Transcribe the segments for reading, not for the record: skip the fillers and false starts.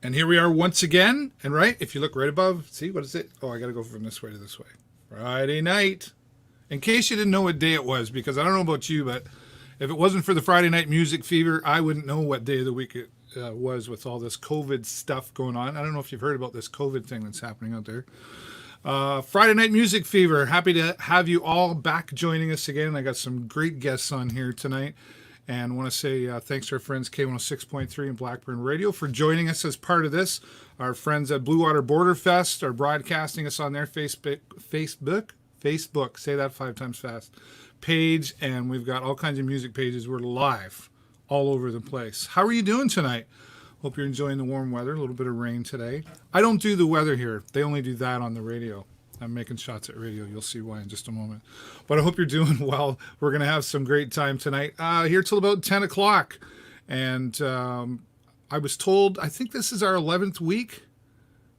And here we are once again. And right, if you look right above, see, what is it? Oh, I got to go from this way to this way. Friday night. In case you didn't know what day it was, because I don't know about you, but if it wasn't for the Friday Night Music Fever, I wouldn't know what day of the week it was with all this COVID stuff going on. I don't know if you've heard about this COVID thing that's happening out there. Friday Night Music Fever. Happy to have you all back joining us again. I got some great guests on here tonight. And I want to say thanks to our friends K106.3 and Blackburn Radio for joining us as part of this. Our friends at Blue Water Border Fest are broadcasting us on their Facebook, say that 5 times fast, page. And we've got all kinds of music pages. We're live all over the place. How are you doing tonight? Hope you're enjoying the warm weather. A little bit of rain today. I don't do the weather here. They only do that on the radio. I'm making shots at radio. You'll see why in just a moment. But I hope you're doing well. We're going to have some great time tonight. Here till about 10 o'clock. And I was told, I think this is our 11th week.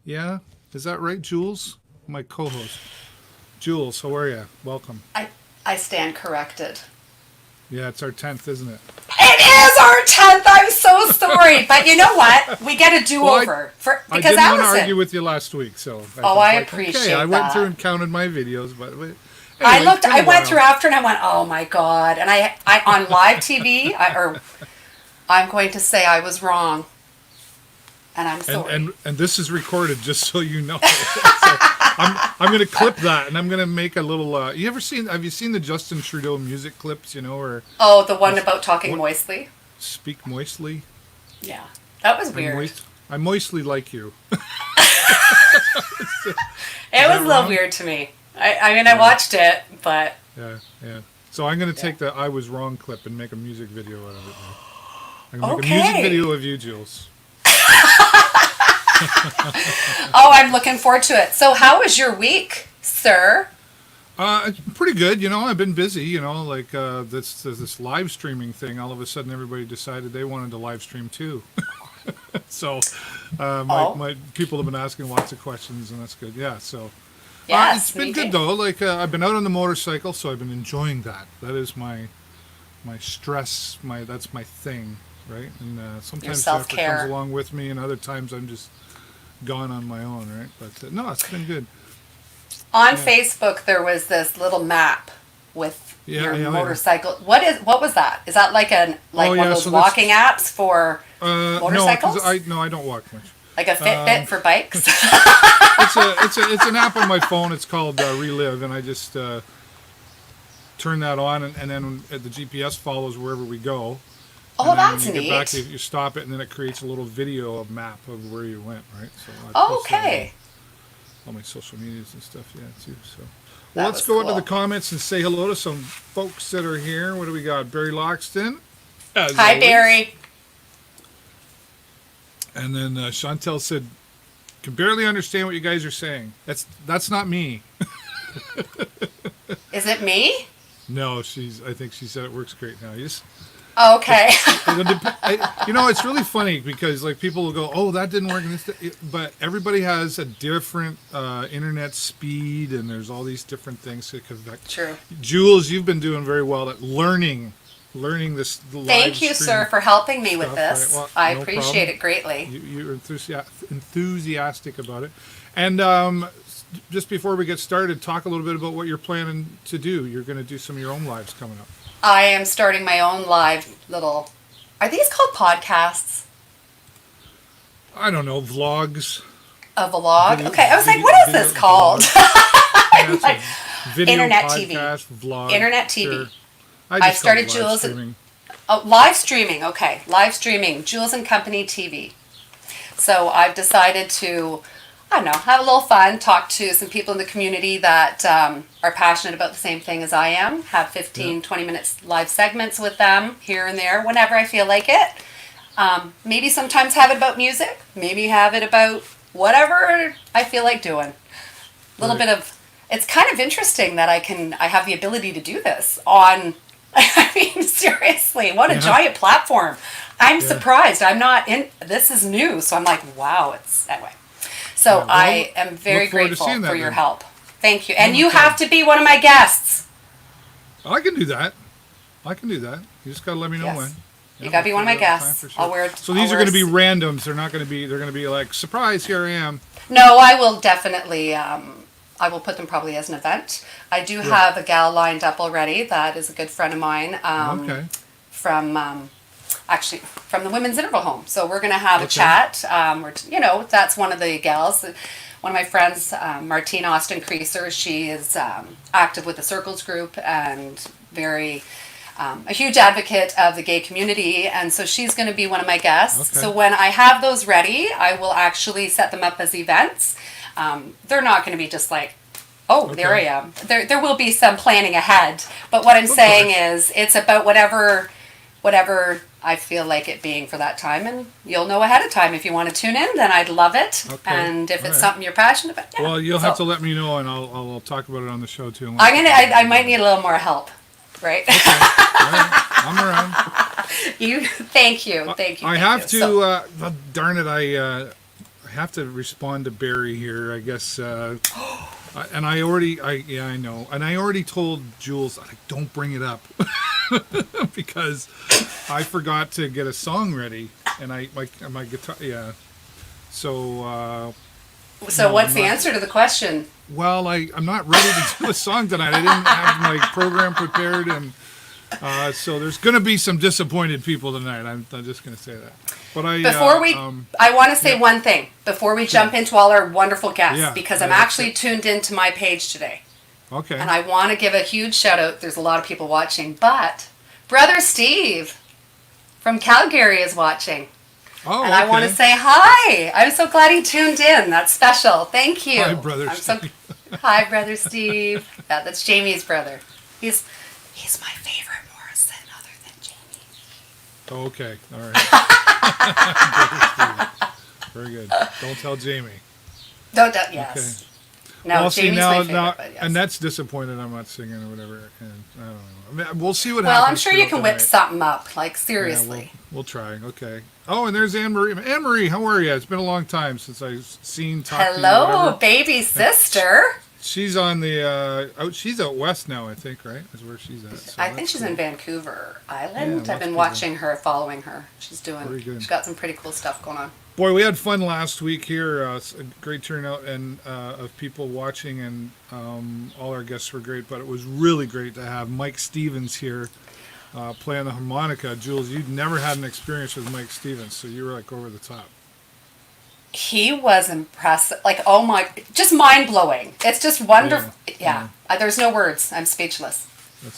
Yeah? Is that right, Jules? My co-host. Jules, how are you? Welcome. I stand corrected. Yeah, it's our 10th, isn't it? It is our 10th. I'm so sorry. But you know what? We get a do-over. I didn't want to argue with you last week, so I appreciate that. I went through and counted my videos, but anyway, I went through after and I went, oh my God. And I on live TV, I'm going to say I was wrong. And I'm sorry. And this is recorded, just so you know. So I'm going to clip that, and I'm going to make a little. Have you seen the Justin Trudeau music clips? You know, or the one about talking moistly. Speak moistly. Yeah, that was weird. I moistly like you. It was a little weird to me. I watched it, but yeah. So I'm going to take the "I was wrong" clip and make a music video out of it. I'm going to make a music video of you, Jules. I'm looking forward to it. So how was your week, sir? Pretty good. You know, I've been busy. You know, like this live streaming thing. All of a sudden, everybody decided they wanted to live stream too. So my people have been asking lots of questions, and that's good. Yeah. So it's been good though. Like I've been out on the motorcycle, so I've been enjoying that. That is my stress. That's my thing. Right, and sometimes Jennifer comes along with me, and other times I'm just gone on my own. Right, but no, it's been good. On Facebook, there was this little map with your motorcycle. Yeah. What was that? Is that like one of those walking apps for motorcycles? No, I don't walk much. Like a Fitbit for bikes. It's an app on my phone. It's called Relive, and I just turn that on, and then the GPS follows wherever we go. Oh, that's neat. Get back, you stop it, and then it creates a little video of map of where you went, right? So okay. All my social medias and stuff, yeah, too. So, well, let's go into the comments and say hello to some folks that are here. What do we got? Barry Loxton. Hi, always. Barry. And then Chantel said, "Can barely understand what you guys are saying." That's not me. Is it me? No, I think she said it works great now. You just. Oh, okay. It's really funny because like people will go, "Oh, that didn't work," but everybody has a different internet speed, and there's all these different things that could affect. True. Jules, you've been doing very well at learning this. Thank you, sir, for helping me with this. Right? Well, I appreciate it greatly. You're enthusiastic about it, and just before we get started, talk a little bit about what you're planning to do. You're going to do some of your own lives coming up. I am starting my own live little... Are these called podcasts? I don't know. Vlogs. A vlog? Okay. I was like, what is this called? I'm like, Internet podcast, TV. Vlog. Internet TV. Sure. I started Jules... live streaming. Okay. Live streaming. Jules and Company TV. So I've decided to... I don't know, have a little fun, talk to some people in the community that are passionate about the same thing as I am, have 15, 20 minutes live segments with them here and there whenever I feel like it. Maybe sometimes have it about music, maybe have it about whatever I feel like doing. A little bit of, it's kind of interesting that I have the ability to do this on, I mean, seriously, what a giant platform. I'm surprised. This is new, so I'm like, wow, anyway. So I am very grateful for your help. Thank you. And you have to be one of my guests. I can do that. You just got to let me know when. You gotta be one of my we'll figure out guests. time for sure. I'll wear. So these I'll are going to wear be randoms. They're not going to be. They're going to be like surprise. Here I am. No, I will definitely. I will put them probably as an event. I do have a gal lined up already. That is a good friend of mine. Okay. From actually from the Women's Interval Home. So we're gonna have a chat. That's one of the gals. One of my friends, Martine Austin Creaser. She is active with the Circles group and very. A huge advocate of the gay community, and so she's going to be one of my guests. Okay. So when I have those ready, I will actually set them up as events. They're not going to be just like, there I am. There will be some planning ahead, but what I'm saying is it's about whatever I feel like it being for that time, and you'll know ahead of time if you want to tune in. Then I'd love it, and if it's something you're passionate about, Well, you'll have to let me know, and I'll talk about it on the show too. I might need a little more help. Right. I'm around. Thank you. I have to. Darn it! I have to respond to Barry here. I guess. I know. And I already told Jules, like, don't bring it up because I forgot to get a song ready, and my guitar. Yeah. So. So what's the answer to the question? Well, I'm not ready to do a song tonight. I didn't have my program prepared, and so there's going to be some disappointed people tonight. I'm just going to say that. But I want to say one thing before we jump into all our wonderful guests, because I'm actually tuned into my page today. Okay. And I want to give a huge shout out. There's a lot of people watching, but Brother Steve from Calgary is watching. Oh, and I want to say hi. I'm so glad he tuned in. That's special. Thank you. Hi, Brother Steve. Hi, Brother Steve. Yeah, that's Jamie's brother. He's my favorite Morrison other than Jamie. Okay. All right. Very good. Don't tell Jamie. Yes. Okay. No, well, Jamie's my favorite, but yes. And that's disappointed I'm not singing or whatever. And I don't know. I mean, we'll see what happens. Well, I'm sure you can whip tonight. something up. Like, seriously. Yeah, we'll try. Okay. Oh, and there's Anne-Marie. Anne-Marie, how are you? It's been a long time since I've talked to you. Hello, baby sister. She's on the she's out west now, I think, right? Is where she's at. So I think she's in Vancouver Island. I've been watching her, following her. She's she's got some pretty cool stuff going on. Boy, we had fun last week here. A great turnout and of people watching, and all our guests were great. But it was really great to have Mike Stevens here playing the harmonica. Jules, you'd never had an experience with Mike Stevens, so you were like over the top. He was impressive. Like, oh my, just mind blowing. It's just wonderful. Yeah. There's no words. I'm speechless.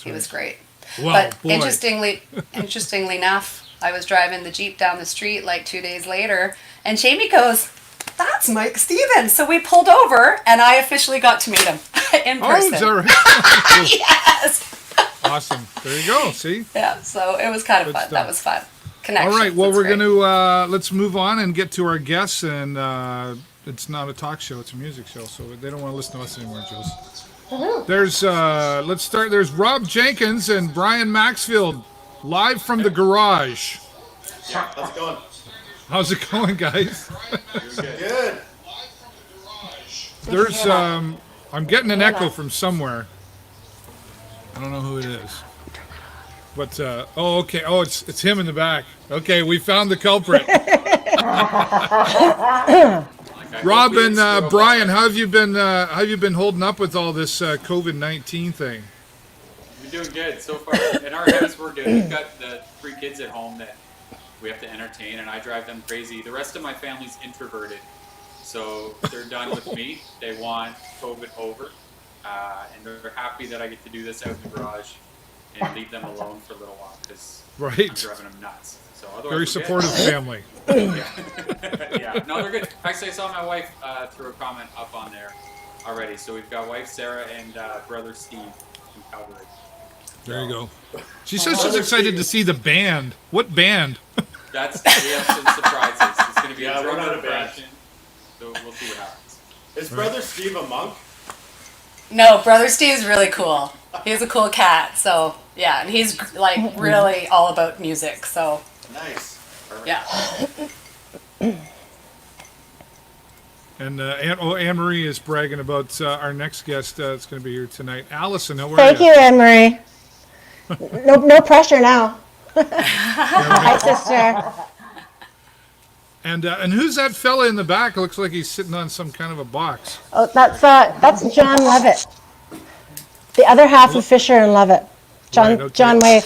He was great. Well, but boy. interestingly enough, I was driving the Jeep down the street like 2 days later, and Jamie goes, "That's Mike Stevens." So we pulled over, and I officially got to meet him in person. Oh, is that right? Yes. Awesome. There you go. See? Yeah, so it was kind of fun. Stuff. That was fun. Connections. All right, well, we're great. going to, let's move on and get to our guests, and it's not a talk show, it's a music show, so they don't want to listen to us anymore, Jules. There's, let's start, there's Rob Jenkins and Brian Maxfield, live from the garage. Yeah, how's it going? How's it going, guys? Good. There's, I'm getting an echo from somewhere. I don't know who it is. But, okay. Oh, it's him in the back. Okay, we found the culprit. Rob and Brian, how have you been holding up with all this COVID-19 thing? We're doing good so far. In our house, we're good. We've got the 3 kids at home that we have to entertain, and I drive them crazy. The rest of my family's introverted, so they're done with me. They want COVID over, and they're happy that I get to do this out in the garage and leave them alone for a little while because I'm driving them nuts. So Very supportive family. Yeah, no, they're good. Actually, I saw my wife threw a comment up on there already. So we've got wife Sarah and brother Steve from Calgary. There you go. She says she's excited to see the band. What band? We have some surprises. It's going to be a we're not drummer a band. production, so we'll see what happens. Is Brother Steve a monk? No, Brother Steve's really cool. He's a cool cat, so yeah, and he's like really all about music, so Nice. yeah. And Anne-Marie is bragging about our next guest that's going to be here tonight. Allison, how are Thank you, Anne-Marie. No pressure now. Hi, sister. And who's that fella in the back? It looks like he's sitting on some kind of a box. Oh, that's John Levitt. The other half of Fisher and Levitt. John Right, okay. John Way.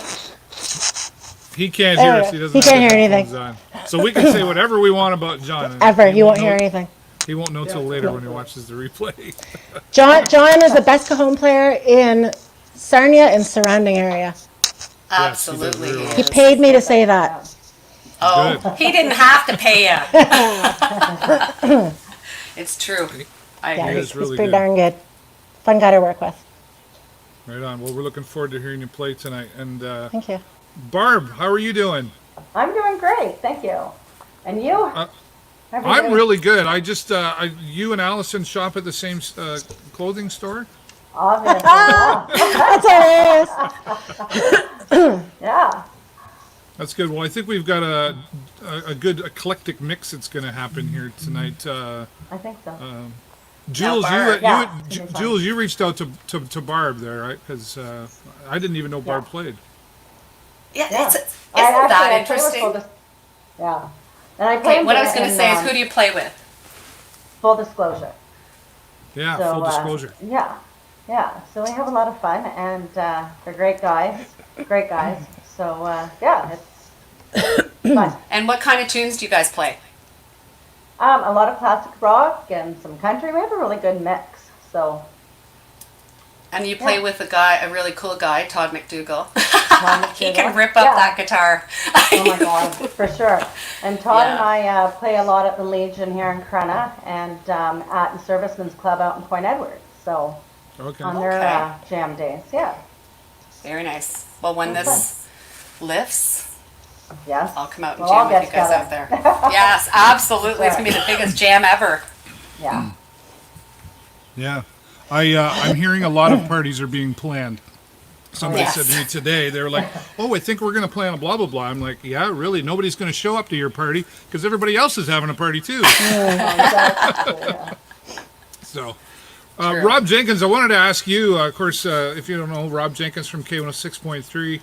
He can't hear us. He doesn't. He can't have hear the headphones on. So we can say whatever we want about John. and Ever. he You won't hear know- anything. He won't know till later when he watches the replay. John is the best cajon player in Sarnia and surrounding area. Absolutely. really he well. He is. paid me to say that. Oh, Good. he didn't have to pay you. It's true. I Yeah, agree. is he's really pretty good. darn good. Fun guy to work with. Right on. Well, we're looking forward to hearing you play tonight. And Thank you. Barb, how are you doing? I'm doing great, thank you. And you? I'm really good. I just, you and Allison shop at the same clothing store. Obviously, yeah. That's hilarious. Yeah. That's good. Well, I think we've got a good eclectic mix that's going to happen here tonight. I think so. Jules, Barb. Yeah, it'll be fun. Jules, you reached out to Barb there, right? Because I didn't even know Barb played. Yeah, Yeah. isn't I that play with interesting? yeah. And I play Okay, what I was in, going to say is, who do you play with? full disclosure. Yeah, So, full disclosure. Yeah. Yeah. So we have a lot of fun, and they're great guys. Great guys. So, yeah, it's fun. And what kind of tunes do you guys play? A lot of classic rock and some country. We have a really good mix. So, And you play Yeah. with a really cool guy, Todd McDougall. Tom He can McDougall. rip up Yeah. that guitar. Oh my God, for sure. And Todd Yeah. and I play a lot at the Legion here in Corunna and at the Servicemen's Club out in Point Edward. So Okay. on their Okay. jam days, yeah. Very nice. Well, when this lifts, Yes. I'll come out and We'll all jam with get you guys out there. Yes, absolutely. It's going to be the biggest jam ever. Yeah. Yeah. I'm hearing a lot of parties are being planned. Somebody Yes. said to me today, they were like, "Oh, I think we're going to plan a blah blah blah." I'm like, "Yeah, really? Nobody's going to show up to your party because everybody else is having a party too." Exactly, yeah. So, True. Rob Jenkins, I wanted to ask you. Of course, if you don't know, Rob Jenkins from K106.3.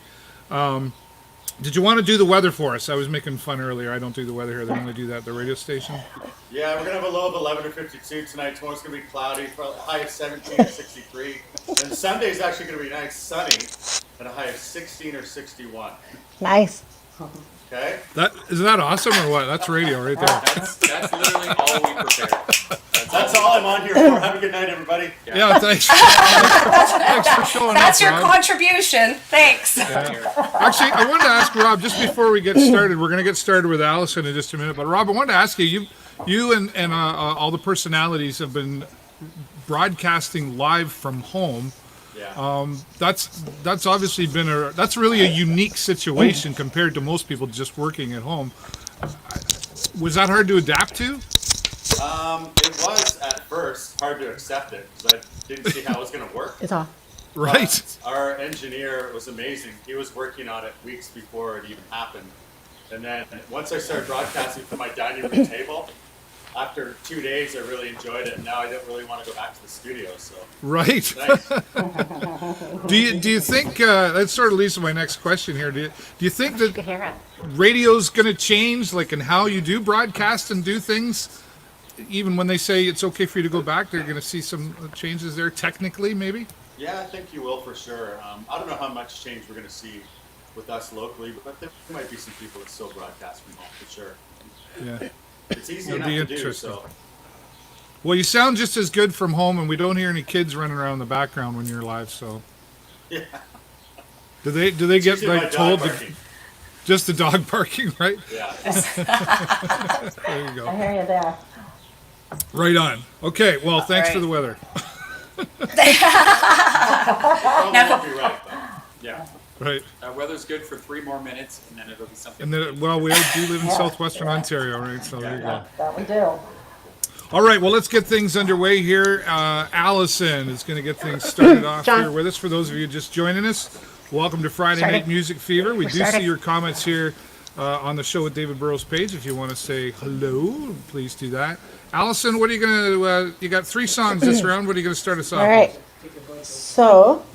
Did you want to do the weather for us? I was making fun earlier. I don't do the weather here. They're going to do that at the radio station. Yeah, we're gonna have a low of 11 to 52 tonight. Tomorrow's gonna be cloudy, probably a high of 17 or 63. And Sunday's actually gonna be nice, sunny, at a high of 16 or 61. Nice. Okay? Isn't that awesome or what? That's radio right there. That's literally all we prepared. That's all I'm on here for. Have a good night, everybody. Yeah, thanks. Thanks for showing That's up, your Rob. contribution. Thanks. Actually, I wanted to ask Rob just before we get started. We're going to get started with Allison in just a minute. But Rob, I wanted to ask you. You and all the personalities have been broadcasting live from home. Yeah. That's obviously been that's really a unique situation compared to most people just working at home. Was that hard to adapt to? It was at first hard to accept it because I didn't see how it was gonna work. It's off. Right. But our engineer was amazing. He was working on it weeks before it even happened. And then once I started broadcasting from my dining room table, after 2 days, I really enjoyed it. And now I don't really want to go back to the studio. So Right. nice. Do you think that sort of leads to my next question here? Do you think that Could hear it. radio's going to change, like in how you do broadcast and do things? Even when they say it's okay for you to go back, they're going to see some changes there technically, maybe? Yeah, I think you will for sure. I don't know how much change we're going to see with us locally, but there might be some people that still broadcast from home for sure. Yeah. It's easy That'd enough be to do. interesting. So Well, you sound just as good from home, and we don't hear any kids running around in the background when you're live. So, yeah, do they get usually my like dog told barking. just the dog barking, right? Yeah. There you I go. hear you there. Right on. Okay. Well, thanks right. for the weather. Probably Now- won't be right, but Yeah. Right. Weather's good for 3 more minutes, and then it'll be something. And then, well, we do live in southwestern Ontario, right? So there you go. That we do. All right, well, let's get things underway here. Allison is going to get things started off John. here with us. For those of you just joining us, welcome to Friday Started. Night Music Fever. We do started. see your comments here on the Show with David Burrows page. If you want to say hello, please do that. Allison, what are you going to, you got 3 songs this round. What are you going to start us off All right. So,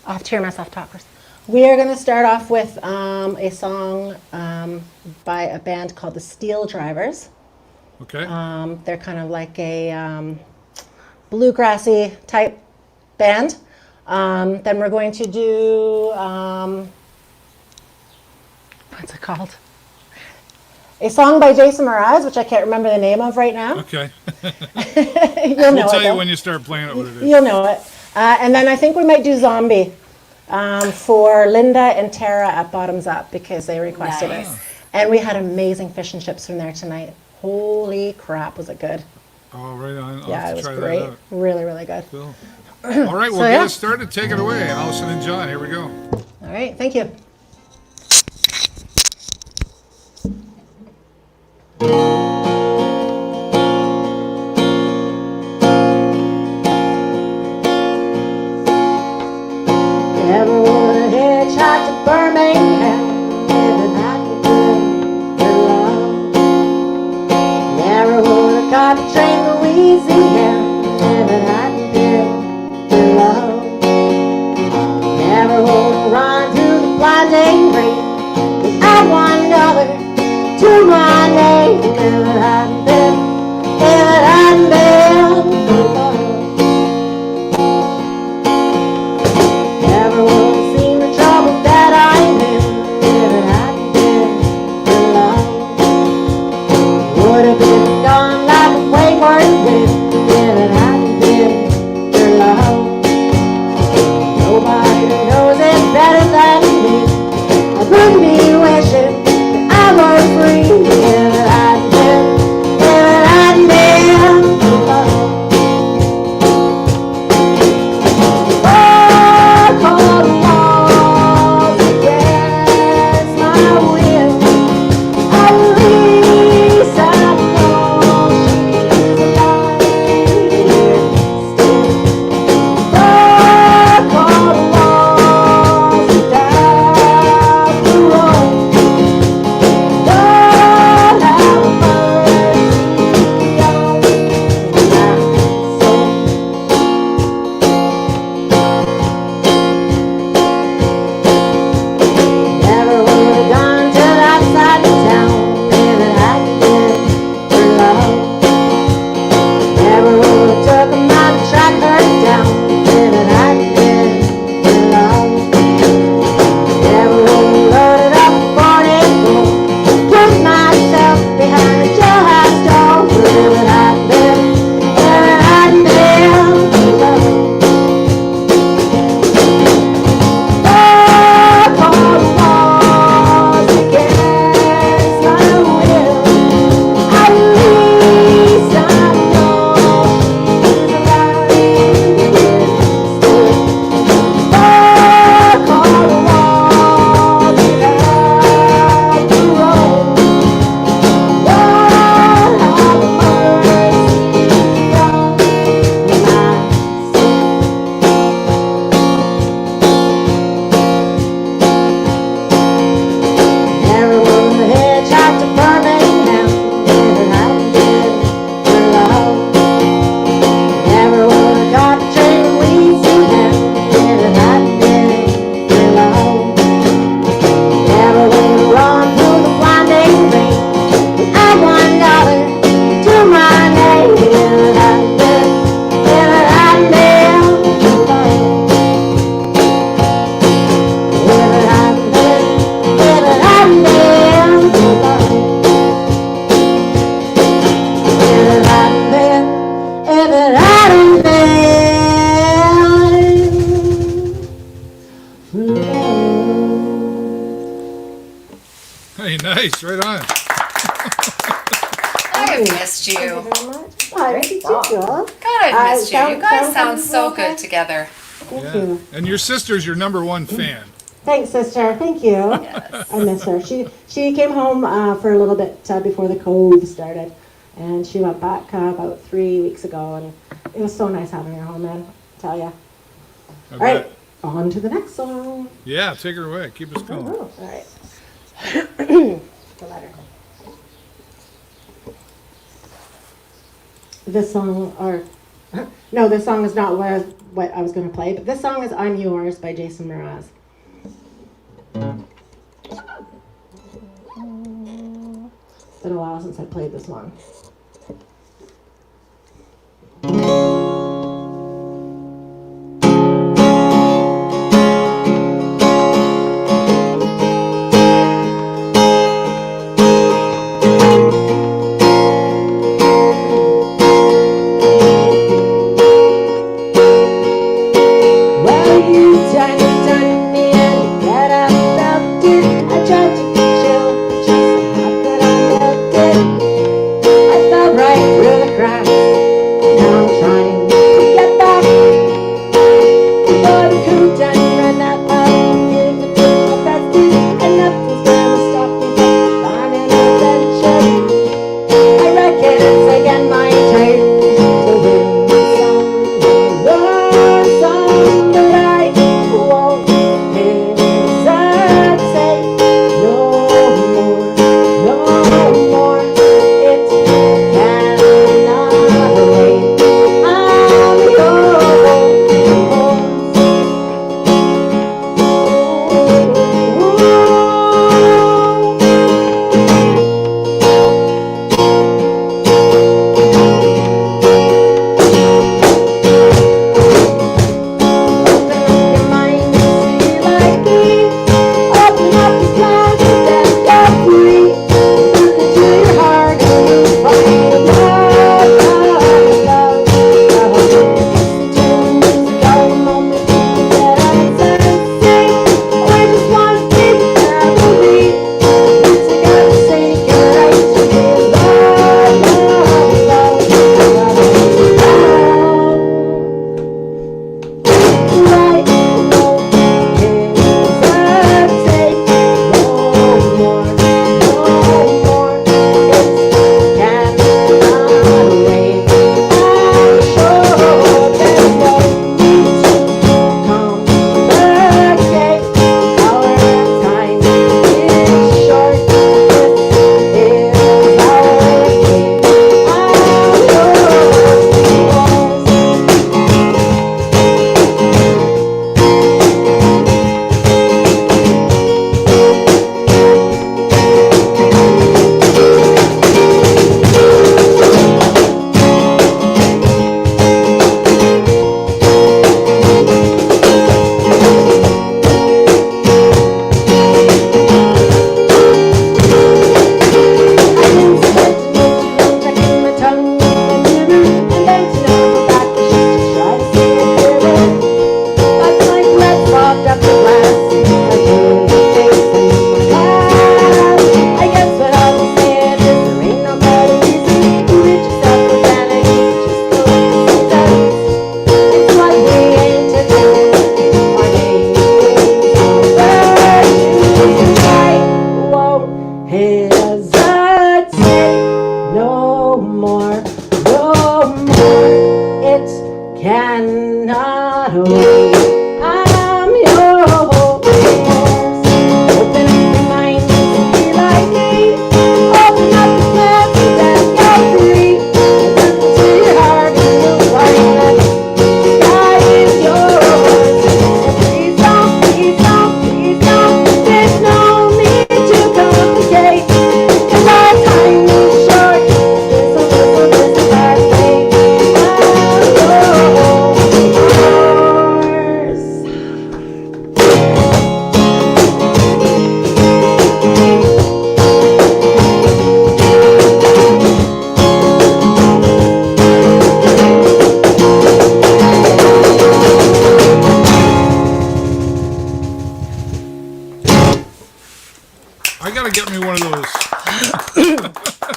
I have to hear myself talk first. We are going to start off with a song by a band called the Steel Drivers. Okay. They're kind of like a bluegrassy type band. Then we're going to do, what's it called? A song by Jason Mraz, which I can't remember the name of right now. Okay. You'll know We'll tell it, you though. when you start playing it what it is. You'll know it. And then I think we might do Zombie for Linda and Tara at Bottoms Up because they requested Nice. it. And we had amazing fish and chips from there tonight. Holy crap, was it good? Oh, right on. I'll Yeah, have it to was try great. that out. Really, really good. Cool. All right, we'll So, get yeah. us started. Take it away. Allison and John, here we go. All right, thank you. Never would have hitchhiked to Birmingham if it hadn't been for love. Never would have caught the train to Louisiana if it hadn't been for love. Never would have run through the blinding rain without $1 to my name if it hadn't been for love. Never would have seen the trouble that I'm in if it hadn't been for love. Would have been gone like a wayward wind if it hadn't been for love. Nobody knows it better than me. I wouldn't be wishing that I were free if it hadn't been for love. Oh, cold walls against my will. At least I know she's alive still. Oh, cold walls down the road. Lord, have mercy on my soul. Never would have gone to that side of town if it hadn't been for love. Never would have took a mile to track her down if it hadn't been for love. Never would have loaded up a 44, put myself behind the jailhouse door if it hadn't been for love. Oh, cold walls against my will. At least I know she's alive still. Oh, cold walls down the road. Lord, have mercy on my soul. Never would have hitchhiked to Birmingham if it hadn't been for love. Never would have got the train to Louisiana if it hadn't been for love. Never would have run through the blinding rain without $1 to my name if it hadn't been for love. If it hadn't been for love. If it hadn't been for love. Hey, nice. Right on. I have missed you. I missed you, Joel. God, I've missed you. You guys sound sounds so okay. good together. Thank Yeah. you. And your sister's your number one fan. Thanks, sister. Thank you. Yes. I miss her. She came home for a little bit before the COVID started, and she went back about 3 weeks ago, and it was so nice having her home, man. I tell ya. I All right, bet. on to the next song. Yeah, take her away. Keep us going. Oh, all right. The letter. This song, or no, this song is not what I was going to play, but this song is "I'm Yours" by Jason Mraz. been a while since I played this one.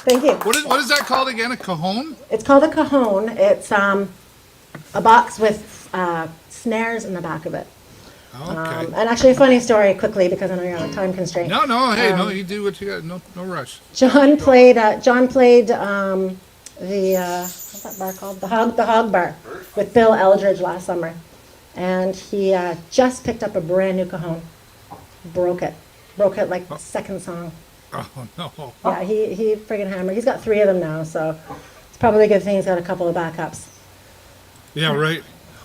Thank you. What is that called again? A cajon? It's called a cajon. It's a box with snares in the back of it. Okay. And actually, a funny story quickly because I know you're on a time constraint. No, hey, no, you do what you got. No rush. John played the what's that bar called? The Hog Bar with Bill Eldridge last summer, and he just picked up a brand new cajon. Broke it like the second song. Oh no. Yeah, he friggin' hammered. He's got 3 of them now, so it's probably a good thing he's got a couple of backups. Yeah, right.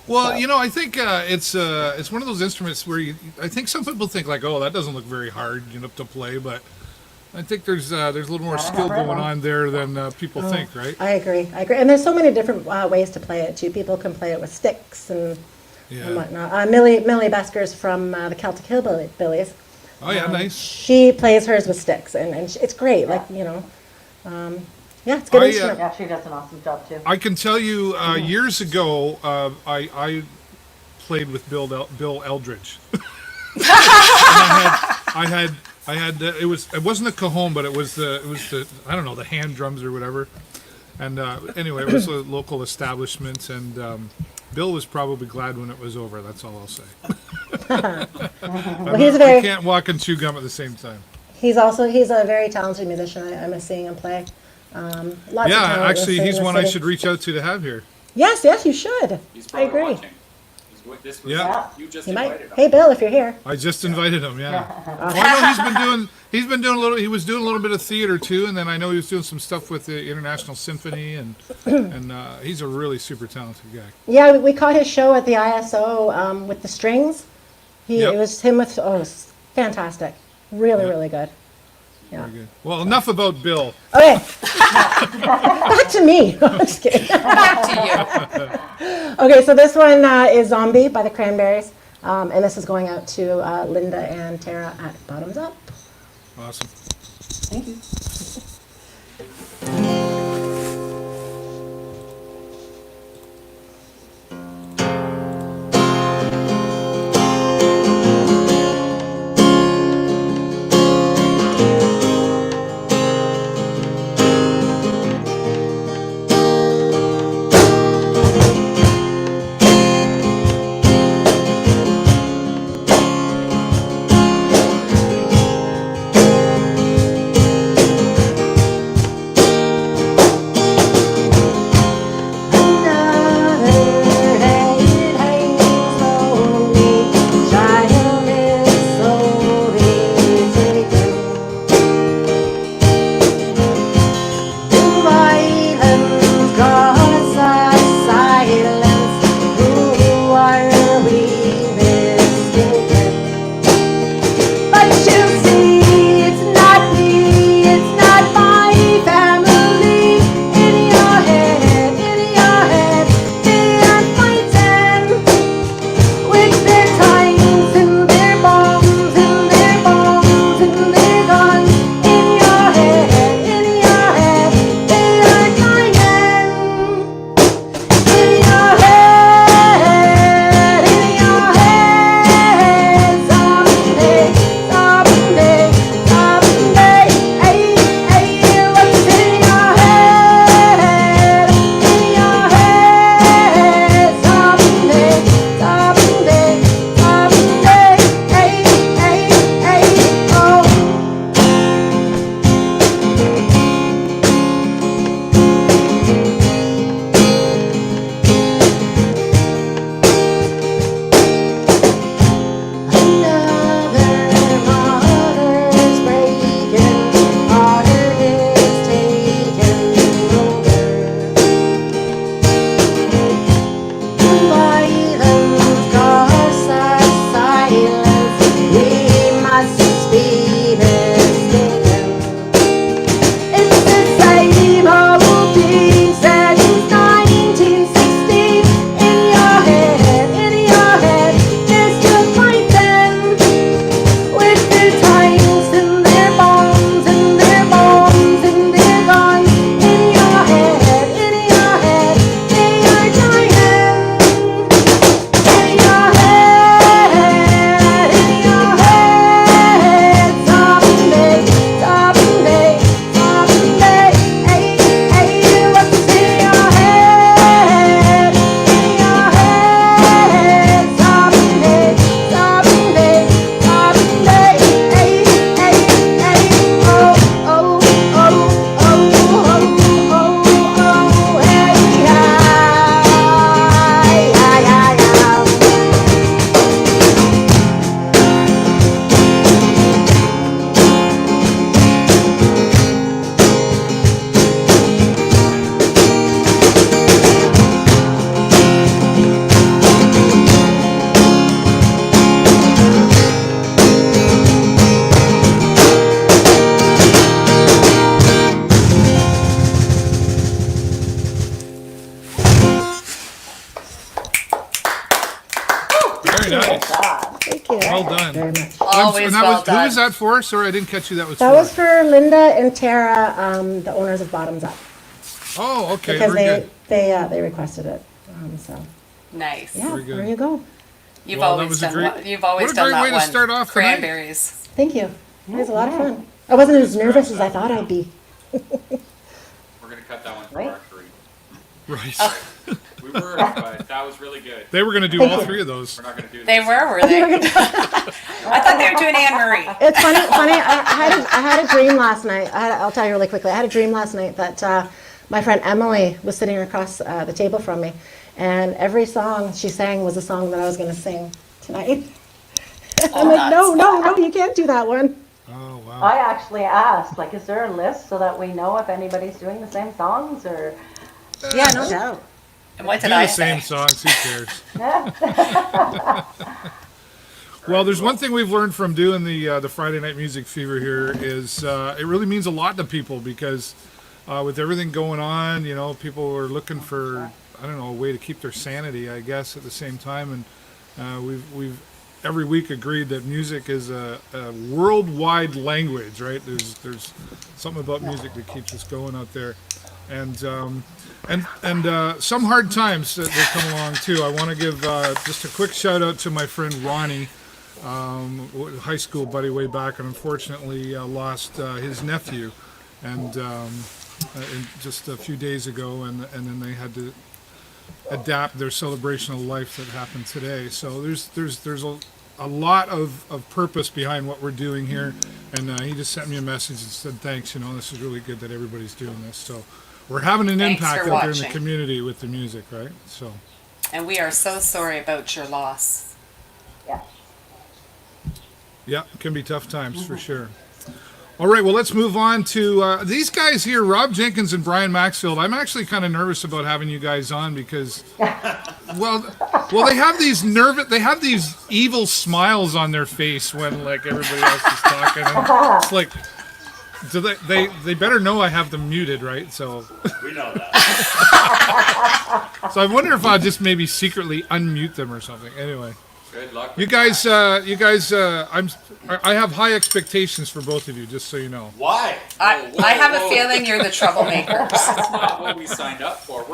Well, So- I think it's one of those instruments where I think some people think like, oh, that doesn't look very hard, to play, but I think there's a little more skill going on there than people think, right? I agree. And there's so many different ways to play it too. People can play it with sticks and whatnot. Millie Besker's from the Celtic Hillbillies. Oh yeah, nice. She plays hers with sticks, and it's great. Like it's a good instrument. Yeah, she does an awesome job too. I can tell you, years ago, I played with Bill Eldridge. And I had it wasn't a cajon, but it was the I don't know, the hand drums or whatever. And anyway, it was a local establishment, and Bill was probably glad when it was over. That's all I'll say. I can't walk and chew gum at the same time. He's a very talented musician. I miss seeing him play. Lots of talent actually, in he's the one I city. should reach out to have here. Yes, you should. He's I probably agree. watching. You just You invited might. him. Hey, Bill, if you're here. I just invited him. Yeah. Well, I know he's been doing a little. He was doing a little bit of theater too, and then I know he was doing some stuff with the International Symphony, and he's a really super talented guy. Yeah, we caught his show at the ISO with the strings. It was him with. Oh, it was fantastic. Really good. Yeah. Very good. Well, enough about Bill. Okay. Back to me. I'm just kidding. Back to you. Okay, so this one is Zombie by the Cranberries. And this is going out to Linda and Tara at Bottoms Up. Awesome. Thank you. Well done. very much. Always And that well was, done. who was that for? Sorry, I didn't catch you. That was That for. was for Linda and Tara, the owners of Bottoms Up, Oh, okay. because Very good. they requested it. So Nice. yeah, Very good. there you go. You've Well, that always was a done great- one. You've always what a done great that way to one. start off the night. Cranberries. Thank you. It was a lot of fun. I wasn't as nervous as I thought I'd be. We're gonna cut that one from Right. archery. Right. Oh. We were, but that was really good. They were going to do Thank all you. three of those. We're not gonna do They this. were they? I thought they were doing Anne Marie. It's funny. I had a dream last night. I'll tell you really quickly. I had a dream last night that my friend Emily was sitting across the table from me, and every song she sang was a song that I was going to sing tonight. I'm like, nuts. no, you can't do that one. Oh, wow. I actually asked, like, is there a list so that we know if anybody's doing the same songs or? Yeah, no doubt. And what Do did I the same say? songs. Who cares? Well, there's one thing we've learned from doing the Friday Night Music Fever here is it really means a lot to people because with everything going on, you know, people are looking for, I don't know, a way to keep their sanity, I guess, at the same time. And we've every week agreed that music is a worldwide language, right? There's something about music that keeps us going out there. And some hard times that come along too. I want to give just a quick shout out to my friend Ronnie, high school buddy way back, and unfortunately lost his nephew, and just a few days ago, and then they had to adapt their celebration of life that happened today. So there's a lot of purpose behind what we're doing here, and he just sent me a message and said thanks. You know, this is really good that everybody's doing this. So. We're having an Thanks impact for out there in the watching. community with the music, right? So, And we are so sorry about your loss. Yeah. yeah, it can be tough times for sure. All right, well, let's move on to these guys here, Rob Jenkins and Brian Maxfield. I'm actually kind of nervous about having you guys on because, well, they have these evil smiles on their face when like everybody else is talking. And it's like. Do they better know I have them muted, right? So We know that. so I wonder if I'll just maybe secretly unmute them or something. Anyway, Good luck. you with guys, that. I have high expectations for both of you, just so you know. Why? I have a feeling you're the troublemakers. That's not what we signed up for.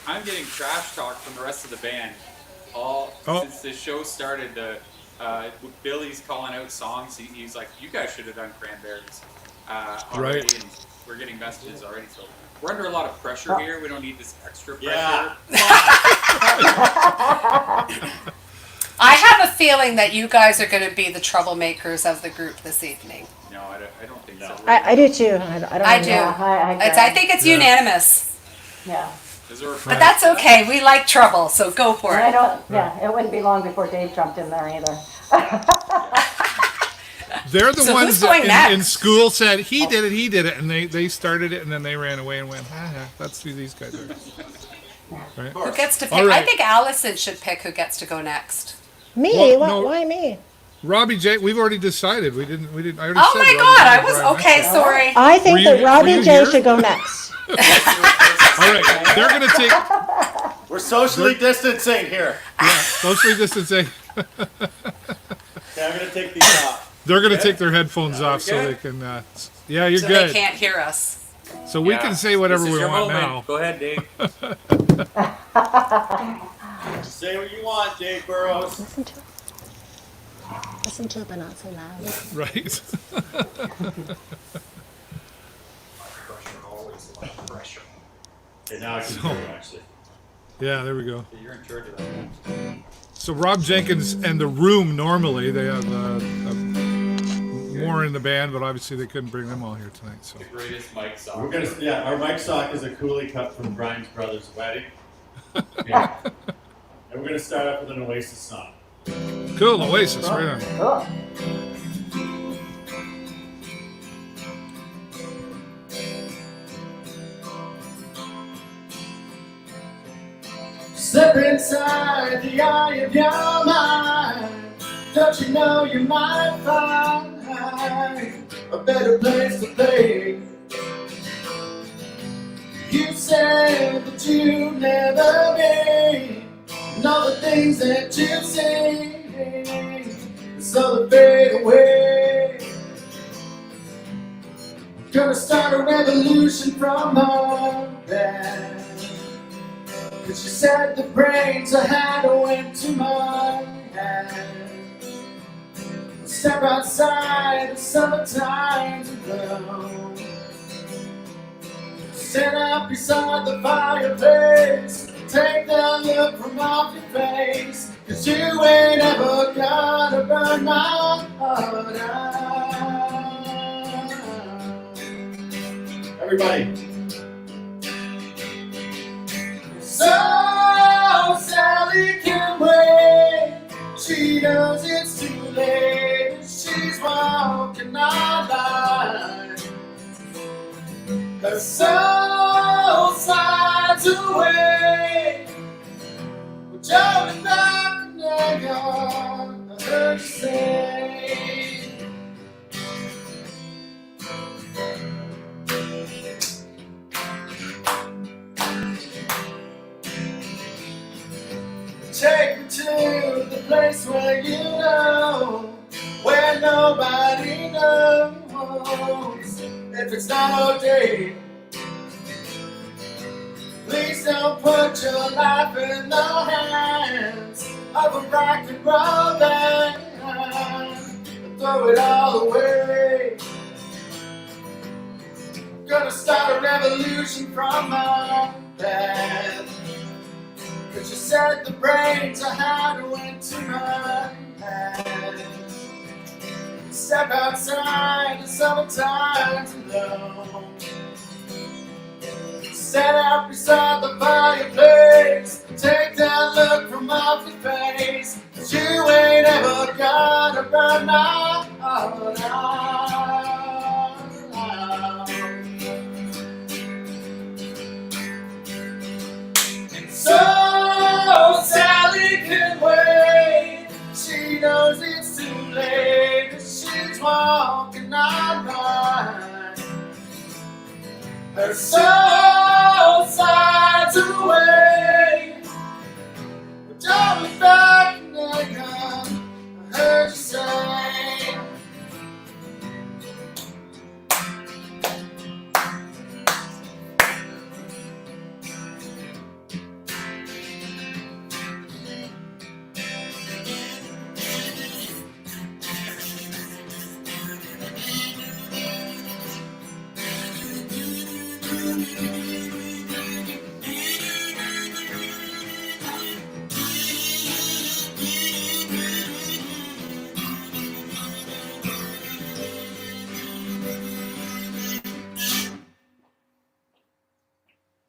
I'm getting trash talk from the rest of the band. Since the show started. Billy's calling out songs. He's like, "You guys should have done Cranberries." Already, Right. and we're getting messages already. So we're under a lot of pressure here. We don't need this extra pressure. Yeah. I have a feeling that you guys are going to be the troublemakers of the group this evening. No, I don't think No. so. I do too. I don't I know. do. Yeah, I think it's Yeah. unanimous. Yeah. Is there a But that's okay. We like trouble, so go for And I it. don't, yeah, it wouldn't be long before Dave jumped in there either. They're the So ones who's that going next? in school said he did it, and they started it, and then they ran away and went, that's who these guys are. Right? Who gets to pick? All right. I think Allison should pick who gets to go next. Me? Well, Why, no. why me? Robbie J, we've already decided. We didn't. I already Oh said my Robbie God! J I and was Brian okay. Maxwell. Sorry. I think Were that you Robbie J here? should go next. All right, they're gonna take. We're socially distancing here. Yeah, socially distancing. Okay, I'm gonna take these off. They're gonna Okay. take their headphones off so they good? can. Yeah, you're So good. they can't hear us. So we can say whatever This is we your want moment. now. Go ahead, Dave. Say what you want, Dave Burrows. Listen to it, but not so loud. Right. Okay, now I can hear you actually. Yeah, there we go. You're in charge of that. So Rob Jenkins and the Room normally they have more in the band, but obviously they couldn't bring them all here tonight. So The greatest mic song. We're gonna, yeah, our mic sock is a coolie cut from Brian's brother's wedding. Yeah. And we're gonna start off with an Oasis song. cool, Oasis, right on. Cool. Step inside the eye of your mind. Don't you know you might find a better place to play? You said that you'd never be, and all the things that you say so they fade away. Gonna start a revolution from her bed. Cause she said the brains I had went to my head. Step outside, the summertime to go. Stand up beside the fireplace. Take that look from off your face. Cause you ain't ever gonna burn my heart out. Everybody. So Sally can wait. She knows it's too late. She's walking our line. Her soul signs away. We're jumping back and I heard you say. Take me to the place where you know, where nobody knows. If it's not ordained, please don't put your life in the hands of a rock and roll band and throw it all away. Gonna start a revolution from my bed. Cause you said the brains I had went to my head. Step outside, the summertime's alone. Stand out beside the fireplace. Take that look from off your face. Cause you ain't ever gonna burn my heart out. So Sally can wait. She knows it's too late. She's walking on by. Her soul signs away. But don't look back, nigga. I heard you say.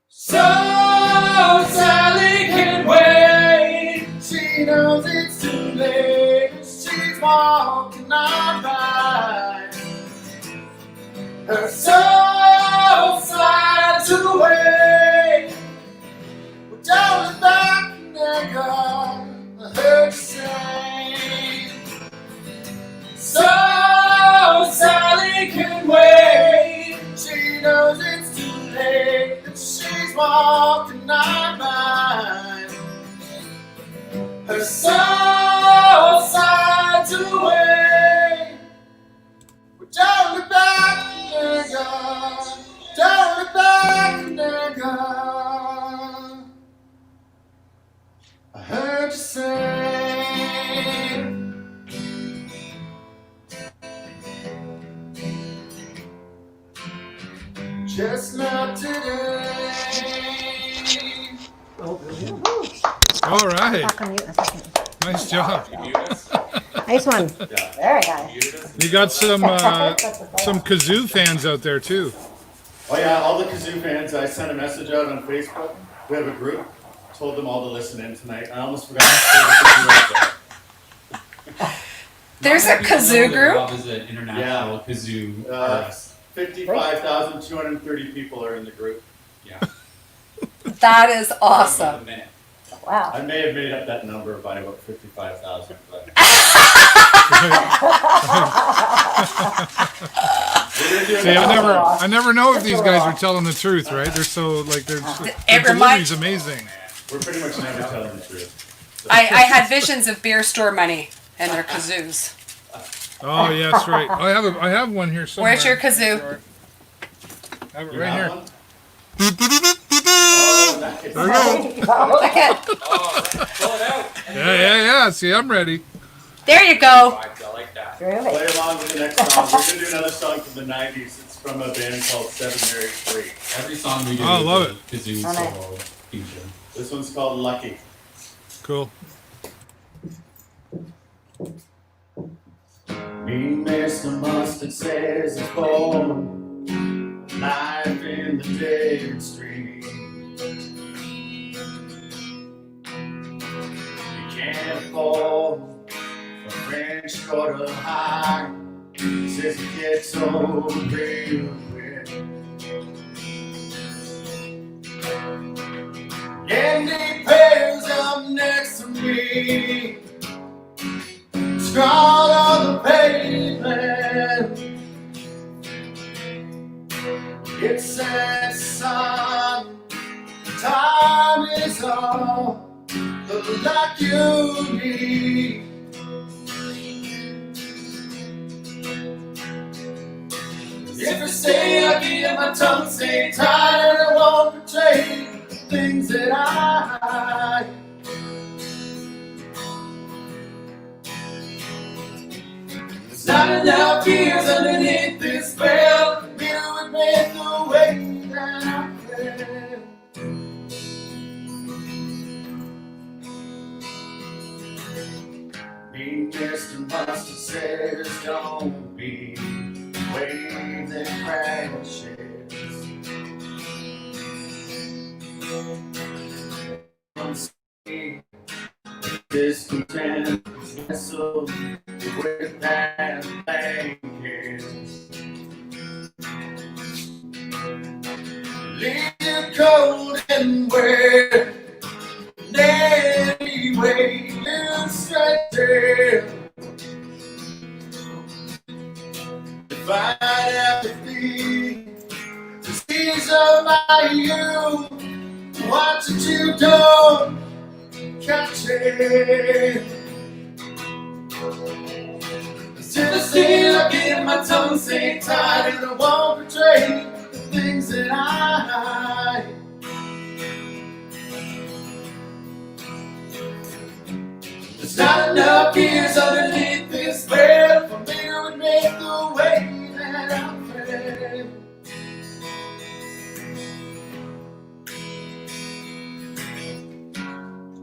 So Sally can wait. She knows it's too late. She's walking on by. Her soul slides away. Well, don't look back, nigga. I heard you say. So Sally can wait. She knows it's too late. She's walking on by. Her soul signs away. Well, don't look back, nigga. Don't look back, nigga. I heard you say. Just not today. All right. Back on mute in a second. Nice job. Nice one. Very nice. You got some kazoo fans out there too. Oh yeah, all the kazoo fans, I sent a message out on Facebook. We have a group. Told them all to listen in tonight. I almost forgot to say the kazoo out there. There's a kazoo group? Rob is an international kazoo artist. 55,230 people are in the group. Yeah. That is A awesome. minute. Wow. I may have made up that number by about 55,000, but See, I never know if these guys are telling the truth, right? They're so like their delivery's amazing. we're pretty much never telling the truth. So, I had visions of beer store money and their kazoos. Oh, yeah, that's right. I have one here somewhere. Where's your kazoo? I have it You right have here. one? Oh, nice. There we go. Look at. Oh, pull it out. Yeah. See, I'm ready. There you go. I like that. Really? Play along with the next song. We're gonna do another song from the '90s. It's from a band called Seven Married Three. Every song we do Oh, I is love a it. kazoo Oh, nice. solo feature. This one's called Lucky. Cool. Me, Mr. Mustard says it's born, life in the dead street. You can't afford a French quarter high, says it gets old real quick. Andy Pay's up next to me, scrawled on the pavement. It says, son, time is all the luck you need. If I stay lucky and my tongue stay tied, I won't betray the things that I. There's not enough years underneath this spell for me to admit the way that I feel. Me, Mr. Mustard says, don't be the wave that crashes. I'm seeing discontent vessel with that blankets. Leave you cold and wet. Anyway, you stretch it. If I have to be the seas of my youth, watch it you don't catch it. Till I see lucky and my tongue stay tied, and I won't betray the things that I. There's not enough years underneath this bed for me to admit the way that I feel.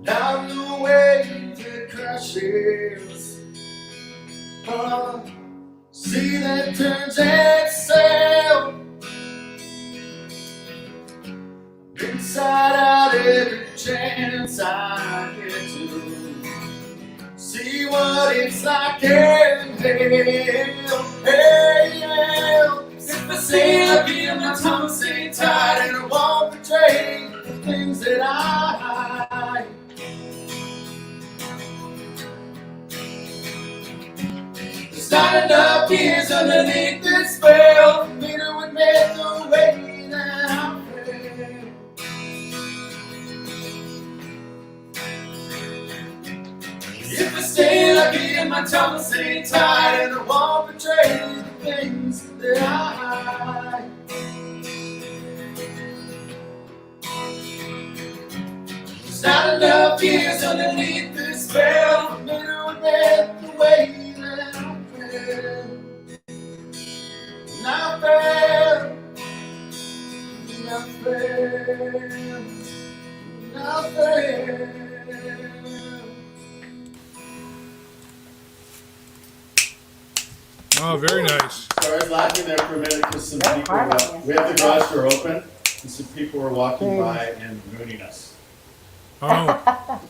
Now the way that crashes, see that turns and sail. Inside out every chance I get to see what it's like in hell. Hey, hell. If I stay lucky and my tongue stay tied, and I won't betray the things that I. There's not enough years underneath this spell for me to admit the way that I feel. If I stay lucky and my tongue stay tied, and I won't betray the things that I. There's not enough years underneath this spell for me to admit the way that I feel. And I feel, and I feel, and I feel. Oh, very nice. So I was laughing there for a minute because some people, we have the garage door open, and some people were walking by and mooning us. Oh,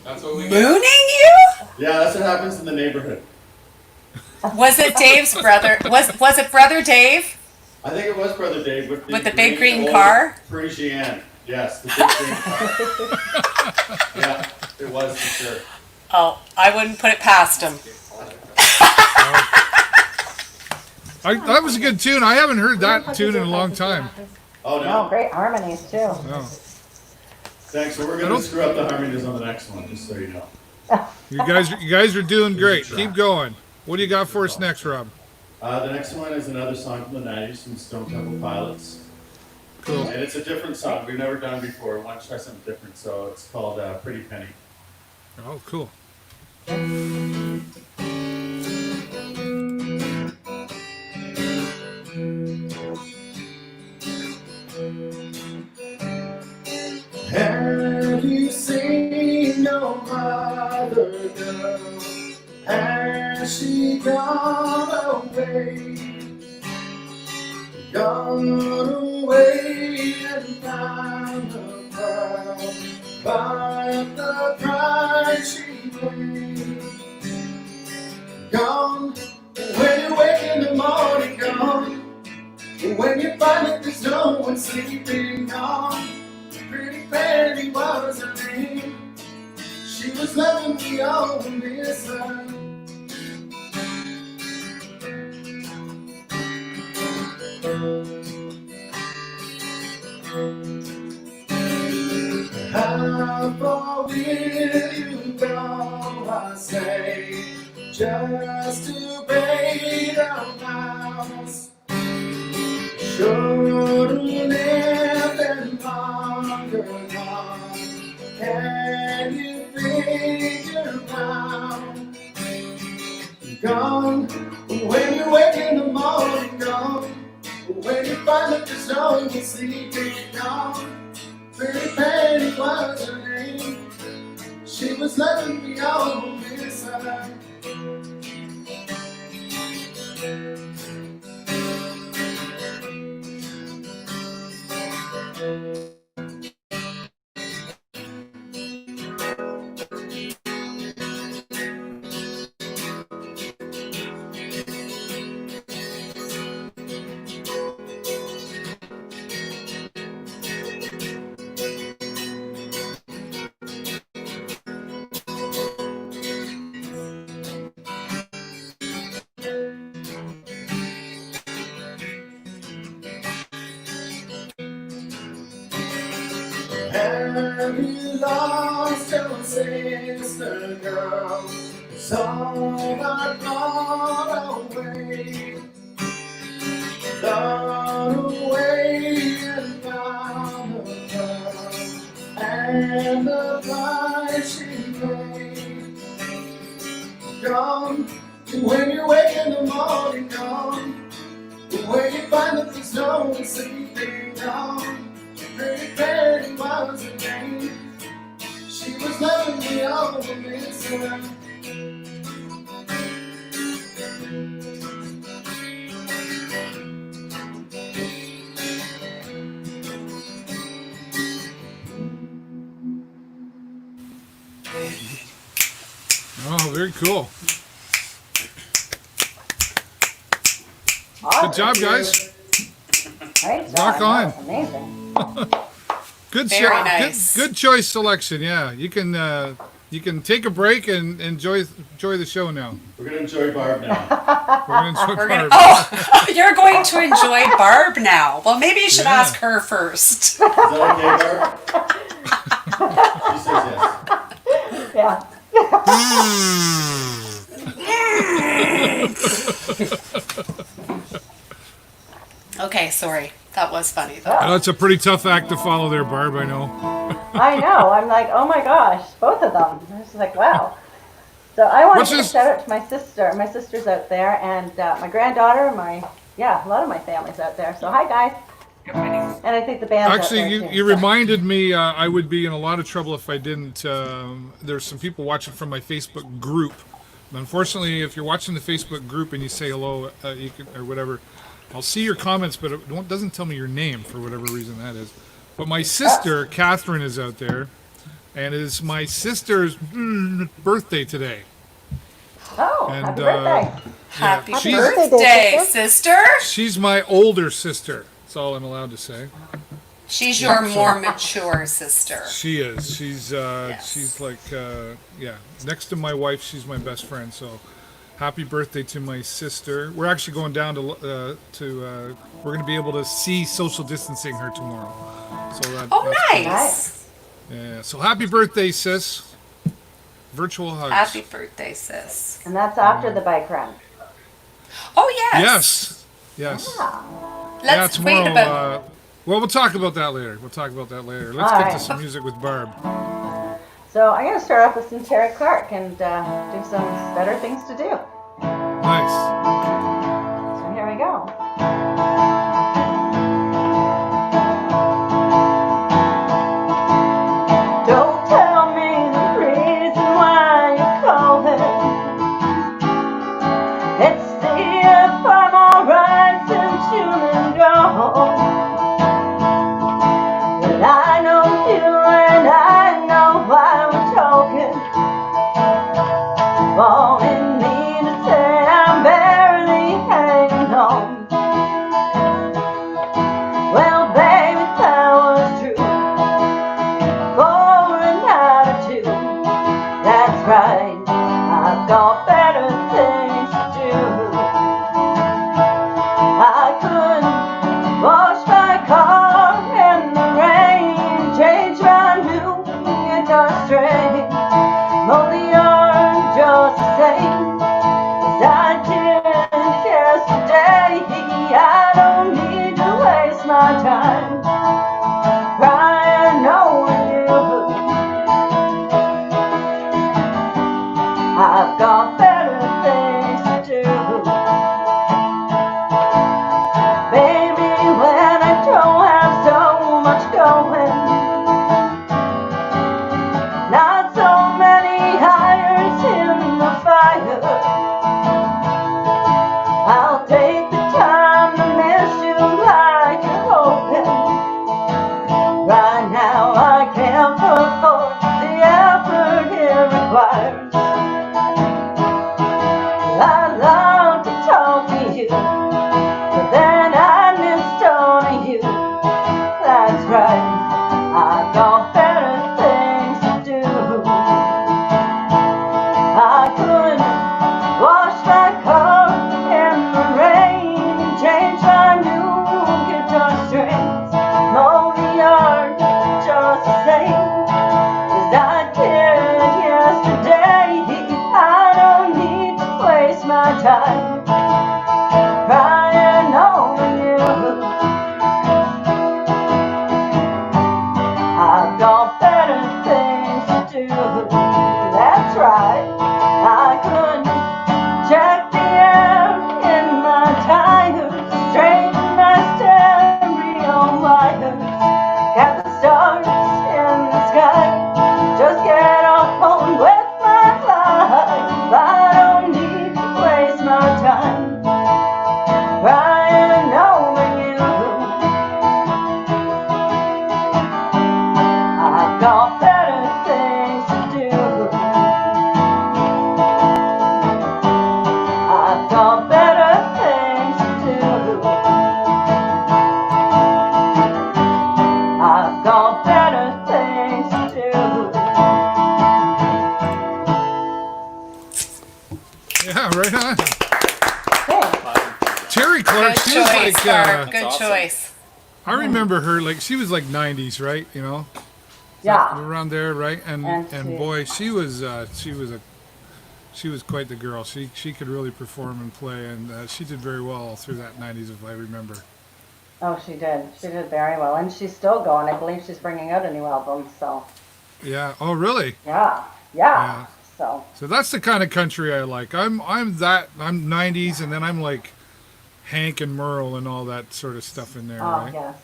That's what we get. Mooning you? Yeah, that's what happens in the neighborhood. Was it Dave's brother? Was it brother Dave? I think it was Brother Dave with With the big green old car? Parisienne. Yes, the big green car. Yeah, it was for sure. Oh, I wouldn't put it past him. that was a good tune. I haven't heard that tune in a long time. Oh No, no. great harmonies too. No. Thanks. So we're I gonna don't- screw up the harmonies on the next one, just so you know. You guys are doing great. Keep going. What do you got for us next, Rob? The next one is another song from the 90s from Stone Temple Pilots. Cool. And it's a different song we've never done before. We want to try something different, so it's called Pretty Penny. Oh, cool. Have you seen no other girl? Has she gone away? Gone away and found a crowd, but the price she paid. Gone when you wake in the morning, gone when you find that there's no one sleeping, gone. Pretty Penny was her name. She was loving the only sun. How far will you go, I say, just to pay the house? Shouldn't have been longer gone. Can you figure out? Gone when you wake in the morning, gone when you find that there's no one sleeping, gone. Pretty Penny was her name. She was loving the only sun. Have you lost your sister, girl? All got gone away. Gone away and found a girl, and the price she paid. Gone when you wake in the morning, gone when you find that there's no one sleeping, gone. Pretty Penny was her name. She was loving the only sun. Oh, very cool. Awesome. Good job, guys. Great job. Rock on. That was amazing. Good Very nice. Good choice selection. Yeah, you can take a break and enjoy the show now. We're going to enjoy Barb now. We're gonna enjoy Barb. Oh, you're going to enjoy Barb now. Well, maybe you should Yeah. ask her first. Is that okay, Barb? She says yes. Yeah. Okay, sorry. That was funny, though. That's a pretty tough act to follow there, Barb. I know. I know. I'm like, oh my gosh, both of them. I was like, wow. So I want What's to give a this? shout out to my sister. My sister's out there, and my granddaughter, a lot of my family's out there. So hi, guys. And I think the band's Actually, out there you too, so. reminded me. I would be in a lot of trouble if I didn't. There's some people watching from my Facebook group. Unfortunately, if you're watching the Facebook group and you say hello, you can or whatever. I'll see your comments, but it doesn't tell me your name for whatever reason that is. But my sister, Catherine, is out there, and it is my sister's birthday today. Oh, And, happy birthday. Happy she's- birthday, sister. She's my older sister. That's all I'm allowed to say. She's your more mature sister. She is. She's Yes. she's like next to my wife, she's my best friend. So happy birthday to my sister. We're actually going down to we're going to be able to see social distancing her tomorrow. So that's Oh, cool. nice. Yeah. So happy birthday, sis. Virtual hugs. Happy birthday, sis. And that's after the bike run. Oh yes. Yes. Yes. Let's wait tomorrow. about. Well, we'll talk about that later. Let's All get to right. some music with Barb. So I'm going to start off with some Terry Clark and do some Better Things to Do. Nice. So here we go. Don't tell me the reason why you call it. Let's see if I'm alright since you've been gone. But I know you and I know why we're talking. Wanting me to say I'm barely hanging on. Well, baby, that was true. For a night or two. That's right, I've got better things to do. I couldn't wash my car in the rain, change my new guitar string, mow the yard just the same as I did yesterday. I don't need to waste my time crying over you. I've got better things to do. Baby, when I don't have so much going, not so many irons in the fire, I'll take the time to miss you like you're hoping. Right now I can't afford the effort it requires. I love to talk to you, but then I missed all of you. That's right, I've got better things to do. I couldn't wash my car in the rain, change my new guitar strings, mow the yard just the same as I did yesterday. I don't need to waste my time crying over you. I've got better things to do. That's right, I couldn't check the air in my tires, straighten my stereo wires, got the stars in the sky, just get on with my life. I don't need to waste my time crying over you. I've got better things to do. I've got better things to do. I've got better things to do. Yeah, right on. Thanks. Terry Clark, Good she's choice, like, Barb. Good awesome. choice. I remember her, like, she was like 90s, right? You know? Yeah. Around there, right? And And boy, she was quite the girl. She could really perform and play, and she did very well through that 90s, if I remember. Oh, she did. She did very well, and she's still going. I believe she's bringing out a new album. So Yeah. Oh, really? yeah. Yeah. So So that's the kind of country I like. I'm 90s, and then I'm like Hank and Merle and all that sort of stuff in there, oh right? yes,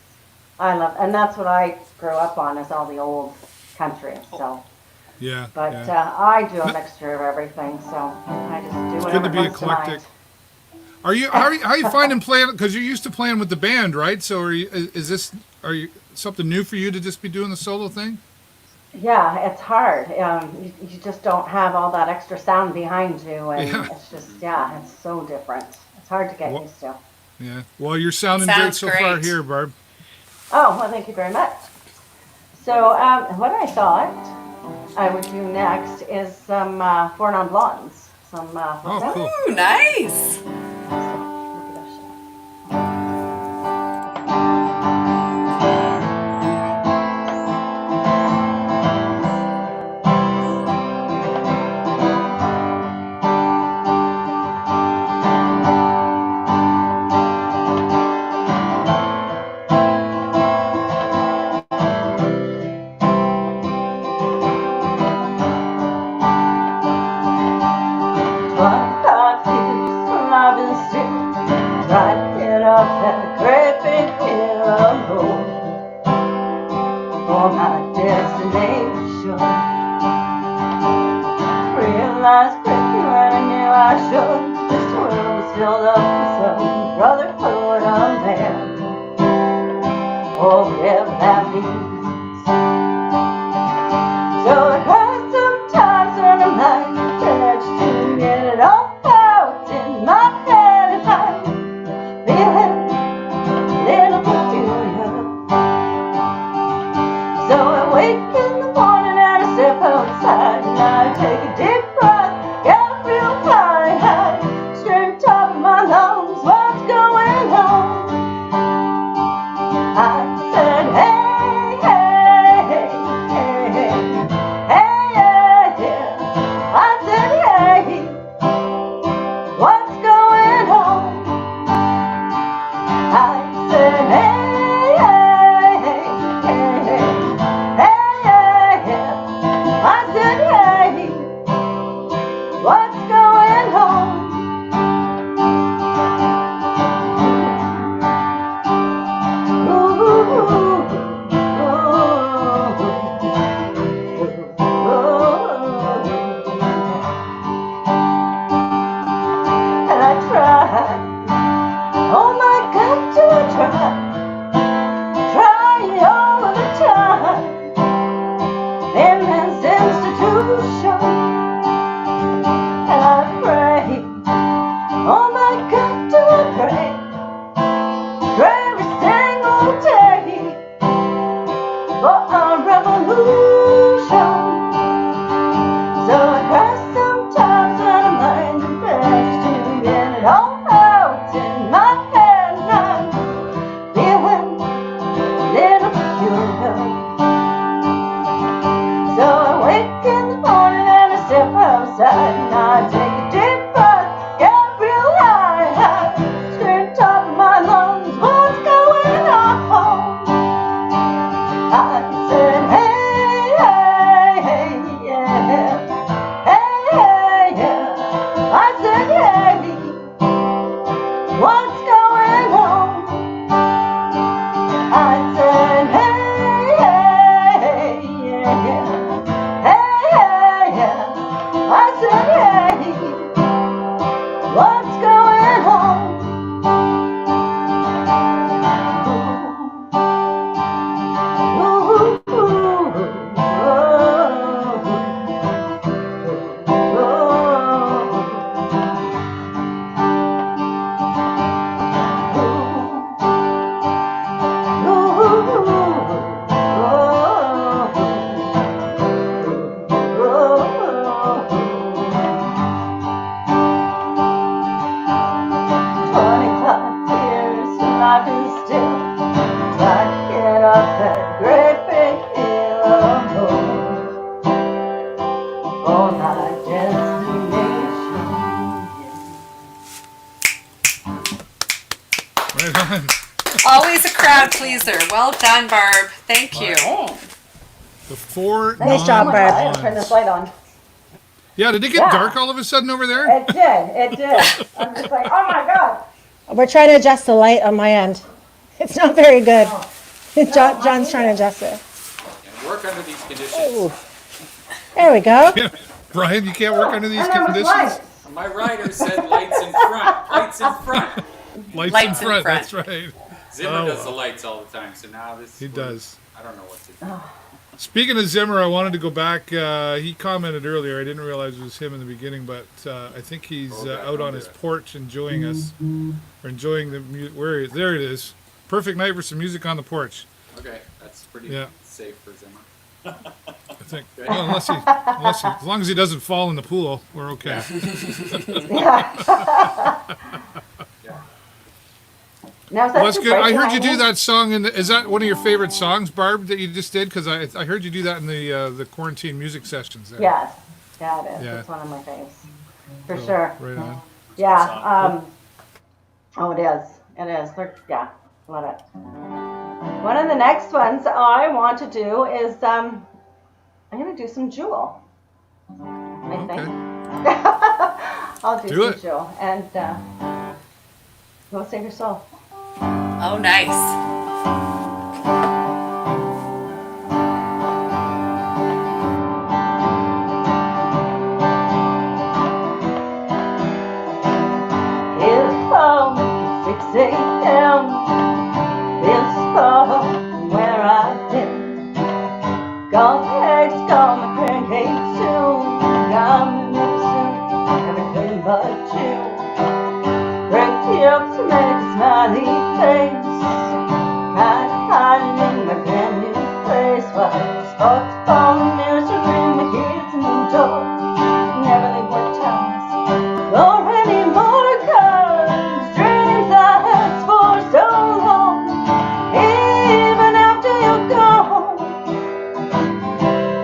I love, and that's what I grew up on, is all the old country. So, Yeah. but yeah. I do a mixture of everything. So I just do It's whatever good to be comes to mind. eclectic. How are you finding playing? Because you're used to playing with the band, right? So are you something new for you to just be doing the solo thing? Yeah, it's hard. You just don't have all that extra sound behind you, and Yeah. it's just, it's so different. It's hard to get Well- used to. Yeah. Well, you're sounding great Sounds so far great. here, Barb. Oh, well, thank you very much. So, what I thought I would do next is some Four Non Blondes. Some Oh, cool. Ooh, nice. for my destination. Realized quickly when I knew I should, this world was filled up with some brotherhood of man, or whatever that means. So it hurts sometimes when I'm lying there just to get it all out in my head, and I'm feeling a little peculiar. So I wake in the morning and I step outside and I take a deep breath, get a real flying high, scream top of my lungs, what's going on? I said, hey, hey, hey, hey, hey, hey, yeah, yeah. I said, hey, what's going on? I said, hey, hey, hey, hey, hey, hey, yeah, yeah. I said, hey, what's going on? And I tried, oh my God, do I try, trying all the time in this institution. And I pray, oh my God, do I pray, every single day for a revolution. So I cry sometimes when I'm lying in bed just to get it all out in my head, and I'm feeling a little peculiar. So I wake in the morning and I step outside and I take a deep breath, get real high, scream top of my lungs, what's going on? I said, hey, hey, hey, yeah, hey, hey, yeah. I said, hey, what's going on? I said, hey, hey, yeah, yeah, hey, hey, yeah. I said, hey, what's going on? Right on. Always a crowd pleaser. Well done, Barb. Thank you. The four Nice job, Barb. I'll turn this light on. Yeah, did it get dark all of a sudden over there? It did. I'm just like, oh my God. We're trying to adjust the light on my end. It's not very good. John's trying to adjust it. Yeah, work under these conditions. Ooh. There we go. Brian, you can't work under these And there was conditions? light. My rider said lights in front. Lights in front. Lights Lights in in front, front. that's right. Zimmer Oh, does the wow. lights all the time, so now this. He does. I don't know what to do. Speaking of Zimmer, I wanted to go back. He commented earlier. I didn't realize it was him in the beginning, but I think he's out on his porch enjoying us, or enjoying the music. There it is. Perfect night for some music on the porch. Okay, that's pretty Yeah. safe for Zimmer. I think. Well, unless he, as long as he doesn't fall in the pool, we're okay. Now, Well, that's good. I heard you do that song. Is that one of your favorite songs, Barb, that you just did? Because I heard you do that in the quarantine music sessions. There. Yes. Yeah, it is. Yeah. It's one of my faves. For sure. Right on. Yeah. Oh, it is. It is. Yeah. Love it. One of the next ones I want to do is I'm going to do some Jewel. I think. I'll do some Jewel. And go save your soul. Oh, nice. Got eggs, got my pancakes too. Got my lipstick, everything but you. Break the up to make a smiley face. Hiding in my brand new place. While spots upon the mirrors to bring the kids in the door. Never leave what times or anymore, 'cause dreams I had for so long. Even after you're gone,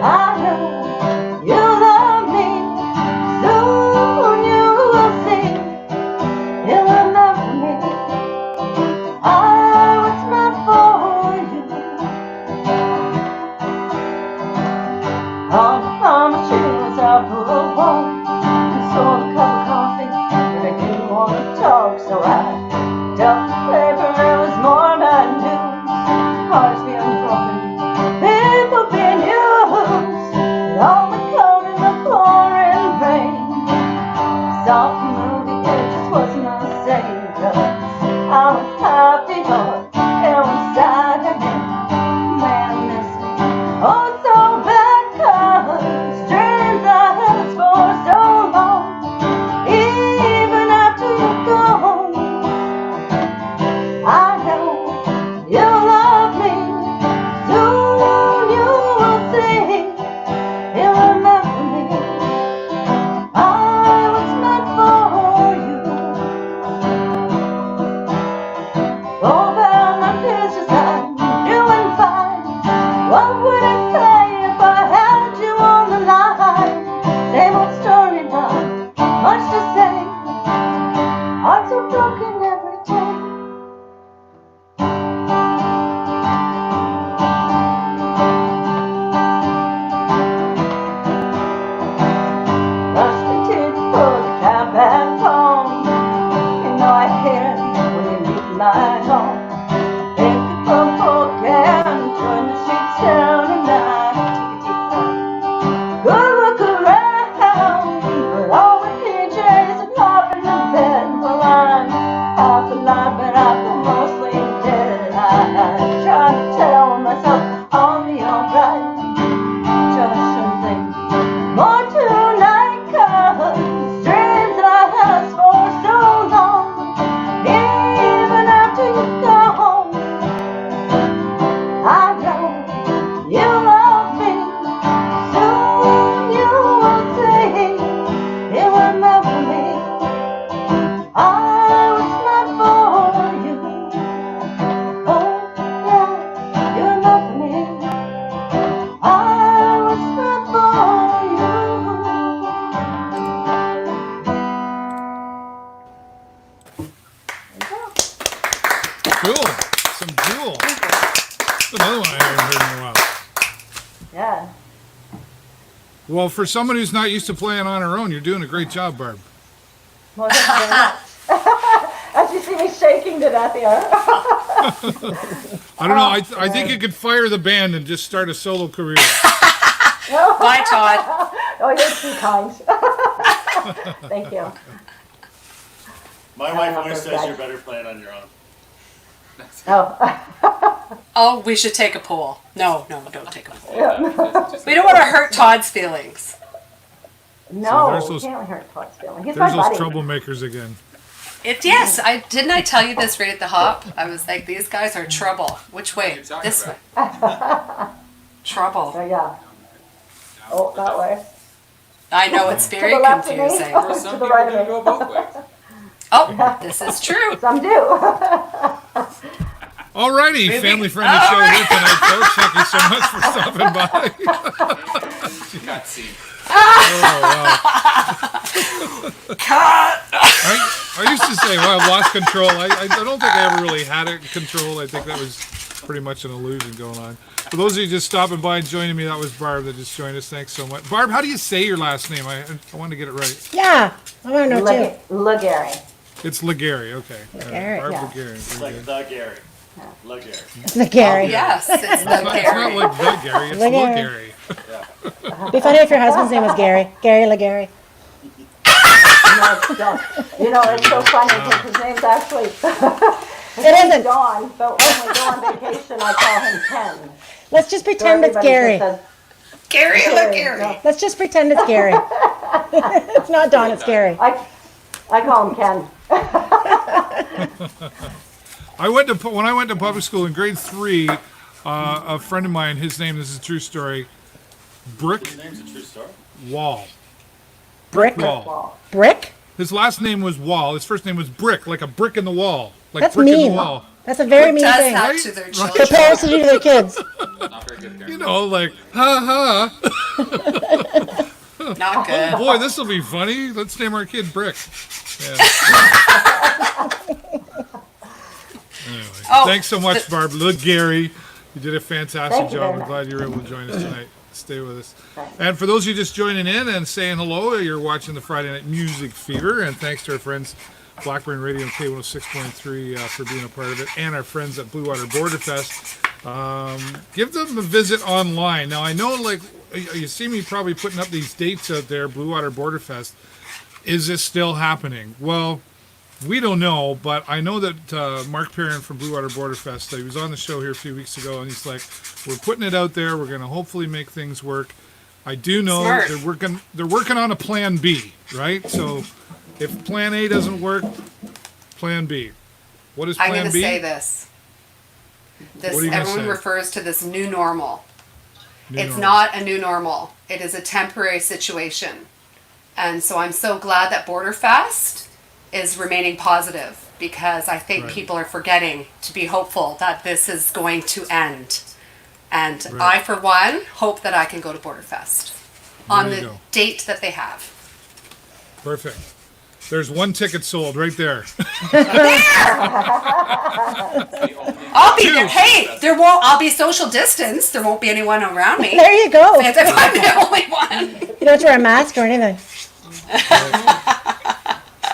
I know you love me. Soon you will see you will love me. I was meant for you. On the promise shoes I put on, and sold a cup of coffee, and I didn't want to talk, so I dumped the paper. It was more bad news. Hearts being broken, people being used, and all the cold in the pouring rain. Saw the movie, it just wasn't the same, 'cause I was happy, but it was sad again. Man, I miss me, oh so bad, 'cause dreams I had for so long. Even after you're gone, I know you love me. Soon you will see, you remember me. I was meant for you. Oh, well, my pictures, I'm doing fine. What would I say if I had you on the line? Same old story, not much to say. Hearts are broken every day. Rush me to put the cab back on. You know I hate it when you leave my home. Pick up a book and turn the sheets down, and I take a deep breath. Good look around, but all the PJs are hop in the bed. Well, I'm half alive, but I feel mostly dead. I try to tell myself I'll be alright. Just shouldn't think more tonight, 'cause dreams I had for so long. Even after you're gone, I know you love me. Soon you will see, you remember me. I was meant for you. Oh yeah, you remember me. I was meant for you. Cool. Some Jewel. That's another one I haven't heard in a while. Yeah. Well, for someone who's not used to playing on her own, you're doing a great job, Barb. Well, thank you very much. As you see me shaking to death here. I don't know. I think you could fire the band and just start a solo career. Bye, Todd. Oh, you're too kind. Thank you. My wife always says you're better playing on your own. Oh. Oh, we should take a poll. No, don't take a poll. Just We don't want to hurt Todd's feelings. No, there's you those- can't hurt Todd's feeling. He's There's my those buddy. troublemakers again. Yes, didn't I tell you this right at the hop? I was like, these guys are trouble. Which way? You're talking This way. about. Trouble. So yeah. Oh, that way. I know it's very To the left of me. confusing. Or some To the people right of can me. go both ways. Oh, this is true. Some do. Alrighty, Maybe- family-friendly show here tonight, folks. Thank you so much for stopping by. Got seen. Oh, wow. Cut. I used to say, well, I've lost control. I don't think I ever really had it controlled. I think that was pretty much an illusion going on. For those of you just stopping by and joining me, that was Barb that just joined us. Thanks so much. Barb, how do you say your last name? I want to get it right. Yeah, I want to know too. Legary. It's Legary, okay. Legary, Barb yeah. Legary. It's Very like good. the Gary. The Gary. It's the Gary. Yes, it's the It's not Gary. like the Gary, it's Legary. Legary. Be funny if your husband's name was Gary. Gary LeGary. No, don't. You know, it's so funny because his name's actually It isn't. Don, but when we go on vacation, I call him Ken. Let's just So pretend it's everybody Gary. just says Gary, look, Gary. No, let's just pretend it's Gary. It's not Don, it's Gary. I call him Ken. When I went to public school in grade 3, a friend of mine, his name, this is a true story, Brick His name's a true story. Wall. Brick? Wall. Brick? His last name was Wall. His first name was Brick, like a brick in the wall. Like That's brick in mean. the wall. That's a very Who mean does thing that Right? to their Right. for children? parents to do to their kids. Not very good, Karen. You know, like, ha Not good. ha. Boy, this will be funny. Let's name our kid Brick. Yeah. Anyway, Oh, thanks so much, Barb. Look, Gary, you did a fantastic Thank you job. very I'm much. glad you were able to join us tonight. Stay with us. And for those of you just joining in and saying hello, you're watching the Friday Night Music Fever. And thanks to our friends Blackburn Radio and K106.3 for being a part of it, and our friends at Blue Water Border Fest. Give them a visit online. Now, I know, like, you see me probably putting up these dates out there, Blue Water Border Fest. Is this still happening? Well, we don't know, but I know that Mark Perrin from Blue Water Border Fest, he was on the show here a few weeks ago, and he's like, we're putting it out there. We're going to hopefully make things work. I do know Smart. they're working on a plan B, right? So if plan A doesn't work, plan B. What is I'm plan going to B? say this. What are you gonna Everyone say? refers to this new normal. New It's normal. not a new normal. It is a temporary situation. And so I'm so glad that Border Fest is remaining positive, because I think Right. people are forgetting to be hopeful that this is going to end. And Right. I, for one, hope that I can go to Border Fest on There you the go. date that they have. Perfect. There's one ticket sold right there. I'll be Two. there. Hey, I'll be social distance. There won't be anyone around me. There you go. If I'm the only one. You don't have to wear a mask or anything.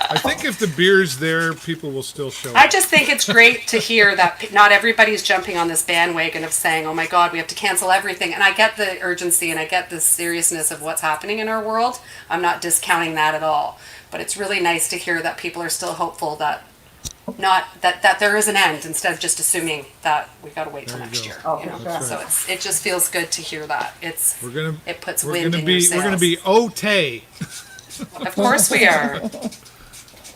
I think if the beer's there, people will still show I up. just think it's great to hear that not everybody's jumping on this bandwagon of saying, oh my God, we have to cancel everything. And I get the urgency and I get the seriousness of what's happening in our world. I'm not discounting that at all. But it's really nice to hear that people are still hopeful that that there is an end, instead of just assuming that we've got to wait till There you next go. year. Oh, You know? for sure. So it just feels good to hear that. It puts wind in your sails. We're gonna be Otay. Of course we are. Is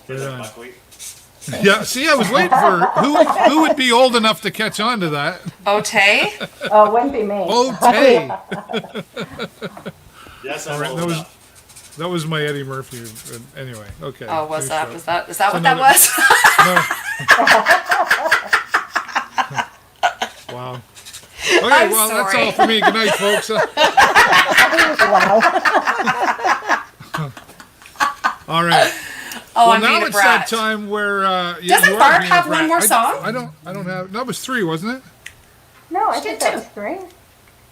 it Right on. buckwheat? Yeah, see, I was waiting for who would be old enough to catch on to that. Otay? Oh, it wouldn't be me. Otay. Yes, I'm All right, old enough. that was my Eddie Murphy. Anyway, okay. Oh, was finish that up. is that what Another- that was? No. Wow. Okay, I'm well, that's sorry. all for me. Good night, folks. Wow. All right. Oh, Well, I'm being now a it's that brat. time where Doesn't you are Barb being a have one brat. more song? I don't have. That was 3, wasn't it? No, I She think did that too. was 3.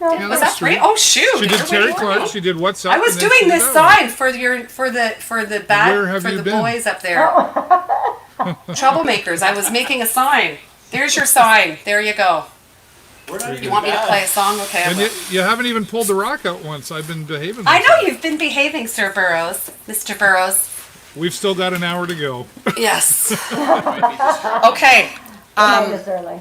No, Yeah, Was that that was 3. free? Oh shoot! She did You're Terry way more. Clark. She did What's Up. I was and then doing she did this that one. sign for the bad Where have for you the been? boys up there. Troublemakers. I was making a sign. There's your sign. There you go. We're not even You want me to bad. play a song? Okay, I And will. you haven't even pulled the rock out once. I've been behaving. I know myself. you've been behaving, Sir Burrows, Mr. Burrows. We've still got an hour to go. Yes. Might be just- Okay. this early.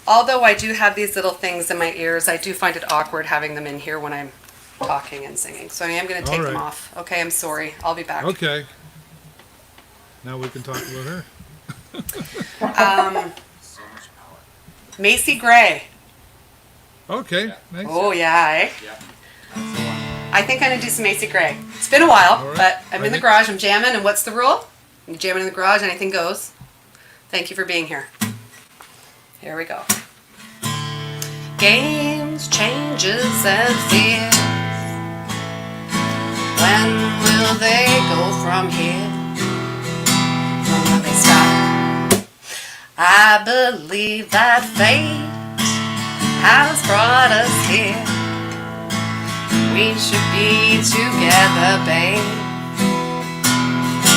Although I do have these little things in my ears, I do find it awkward having them in here when I'm talking and singing. So I am going to take them right. off. Okay, I'm sorry. I'll be back. Okay. Now we can talk about her. So much power. Macy Gray. Okay. Nice. Oh yeah, eh? Yeah. That's the one. I think I'm gonna do some Macy Gray. It's been a while, All right. but I'm I in the think- garage. I'm jamming, and what's the rule? You jamming in the garage, anything goes. Thank you for being here. Here we go. Games, changes, and fears. When will they go from here? When will they stop? I believe that fate has brought us here. We should be together, babe,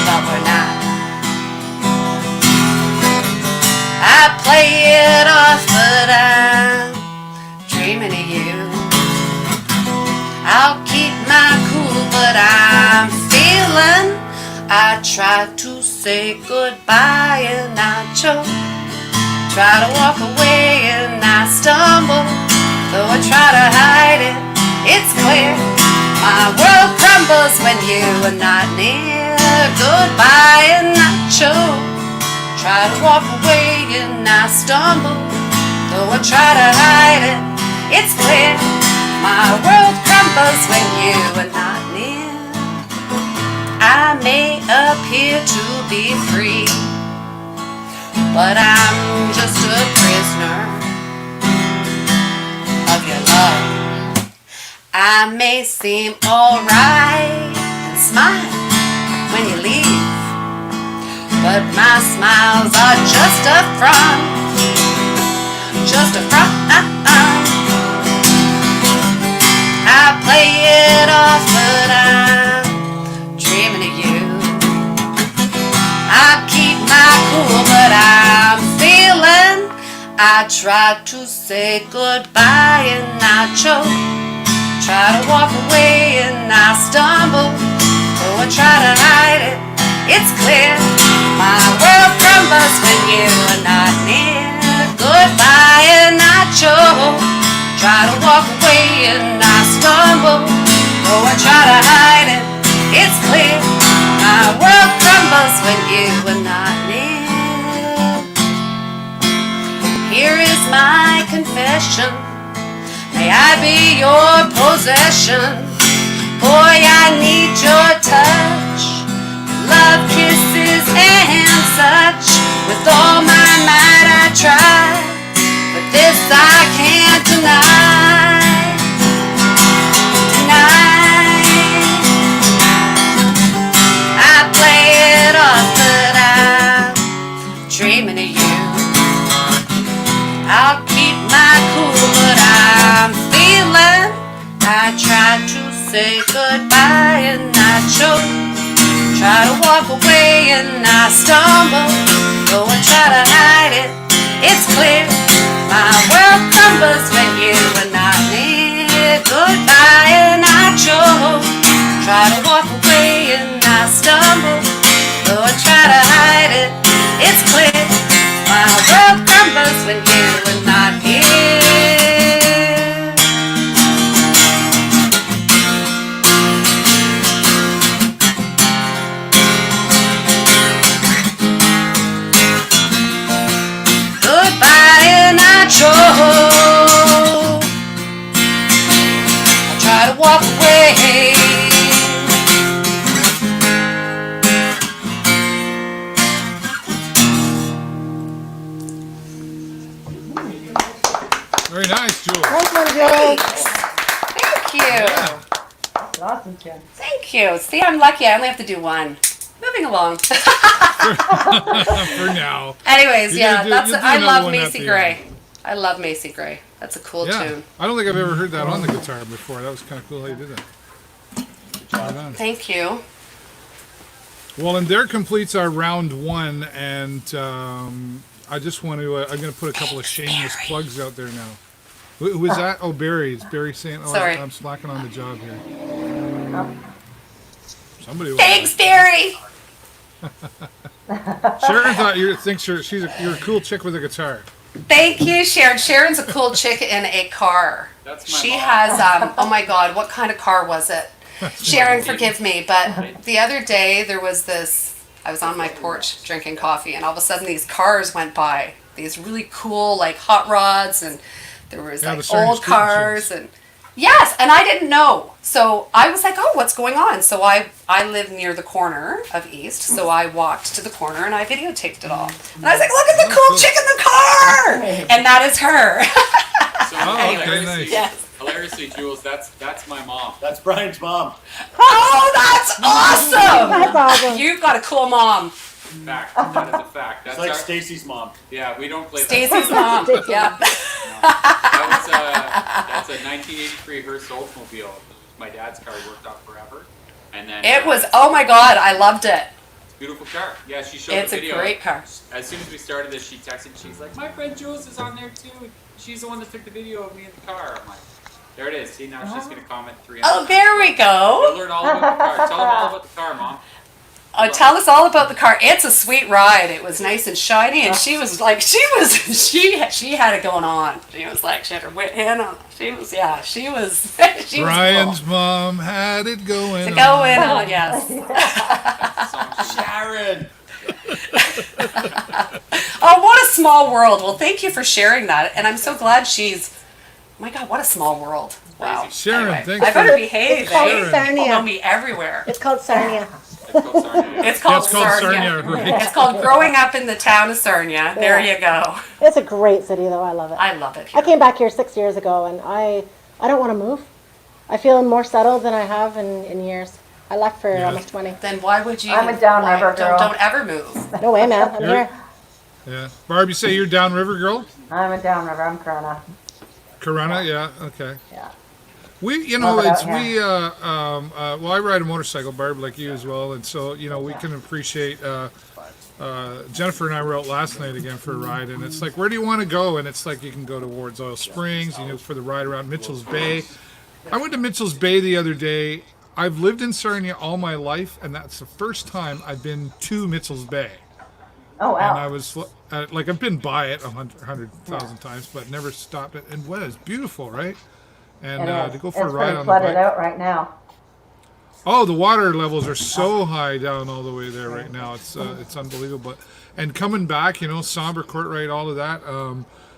but we're not. I play it off, but I'm dreaming of you. I'll keep my cool, but I'm feeling. I try to say goodbye and I choke. Try to walk away and I stumble. Though I try to hide it, it's clear clear. My world crumbles when you are not near. Goodbye and nacho. Try to walk away and I stumble. Though I try to hide it, it's clear. My world crumbles when you are not near. I may appear to be free, but I'm just a prisoner of your love. I may seem alright and smile when you leave, but my smiles are just a front, just a front. I play it off, but I'm dreaming of you. I keep my cool, but I'm feeling. I try to say goodbye and I choke. Try to walk away and I stumble. Though I try to hide it, it's clear. My world crumbles when you are not near. Goodbye and I choke. Try to walk away and I stumble. Though I try to hide it, it's clear. My world crumbles when you are not near. Here is my confession. May I be your possession. Boy, I need your touch. Love, kisses, and such. With all my might I try, but this I can't deny. I play it off, but I'm dreaming of you. I'll keep my cool, but I'm feeling. I try to say goodbye and I choke. Try to walk away and I stumble. Though I try to hide it, it's clear. My world crumbles when you are not near. Goodbye and I choke. Try to walk away and I stumble. Though I try to hide it, it's clear. My world crumbles when you are not here. Goodbye and I choke. I try to walk away. Very nice, Jules. Nice one, Jules. Thank you. Yeah. Awesome, Jen. Thank you. See, I'm lucky. I only have to do one. Moving along. For now. Anyways, You're yeah, gonna do I another love one at Macy the Gray. end. I love Macy Gray. That's a cool Yeah. tune. I don't think I've ever heard that on the guitar before. That was kind of cool how you did that. Right on. Thank you. Well, and there completes our round one, and I just want to. I'm going to put a couple of shameless plugs out there now. Who was that? Oh, Barry. It's Barry saying, "Oh, Sorry. I'm slacking on the job here." Somebody. Thanks, Barry. Sharon thought thinks you're a cool chick with a guitar. Thank you, Sharon. Sharon's a cool chick in a car. That's my She mom. has, oh my God, what kind of car was it? Sharon, forgive me, but the other day there was this, I was on my porch drinking coffee and all of a sudden these cars went by. These really cool, like, hot rods, and there was, Yeah, the like, certain old street cars, machines. and yes, and I didn't know. So I was like, oh, what's going on? So I live near the corner of East, so I walked to the corner and I videotaped it all. And I was like, look at the Oh, cool cool. chick in the car! And that is her. So Oh, okay, hilariously, nice. Yes. hilariously, Jules, that's my mom. That's Brian's mom. Oh, that's awesome! That's awesome. You've got a cool mom. Fact. That is a fact. It's That's like our, Stacy's mom. yeah, we don't play that. Stacy's mom. Yeah. That's a 1983 Hearst Oldsmobile. My dad's car worked out forever, and then It was, oh my God, I loved it. it's a beautiful car. Yeah, she showed It's the a video. great car. As soon as we started this, she texted. She's like, "My friend Jules is on there too. She's the one that took the video of me in the car." I'm like, "There it is. See, now she's gonna comment 300." Oh, there we You'll go. learn all about the car. Tell them all about the car, Mom. Tell us all about the car. It's a sweet ride. It was nice and shiny, and she was like, she had it going on. She was like, she had her wet hand on. She was Brian's cool. mom had it going on. Going on, yes. Sharon. Oh, what a small world. Well, thank you for sharing that, and I'm so glad she's. Oh my God, what a small world. Wow. Sharon, anyway, thanks I better for- behave. It's called Eh? Sarnia. People know me everywhere. It's called Sarnia. It's called Sarnia, right. It's called growing up in the town of Sarnia. There you go. It's a great city, though. I love it. I love it I here. came back here 6 years ago, and I don't want to move. I feel more settled than I have in years. I left for almost 20. Then why would you? I'm a downriver girl. Don't ever move. No way, man. I'm You're- here. Yeah. Barb, you say you're downriver girl? I'm a downriver. I'm Corona. Corona, yeah, okay. Yeah. We, you know, Love it it's out we. Well, I ride a motorcycle, Barb, like you as well, and so you know we can appreciate. Jennifer and I were out last night again for a ride, and it's like, where do you want to go? And it's like you can go towards Oil Springs, you know, for the ride around Mitchell's Bay. I went to Mitchell's Bay the other day. I've lived in Sarnia all my life, and that's the first time I've been to Mitchell's Bay. Oh, And I wow. was like, I've been by it 100,000 times, but never stopped it. And what is beautiful, right? And to go for a It's ride pretty on the flooded bike. out right now. Oh, the water levels are so high down all the way there right now. It's unbelievable. And coming back, you know, Somber Court Ride, all of that.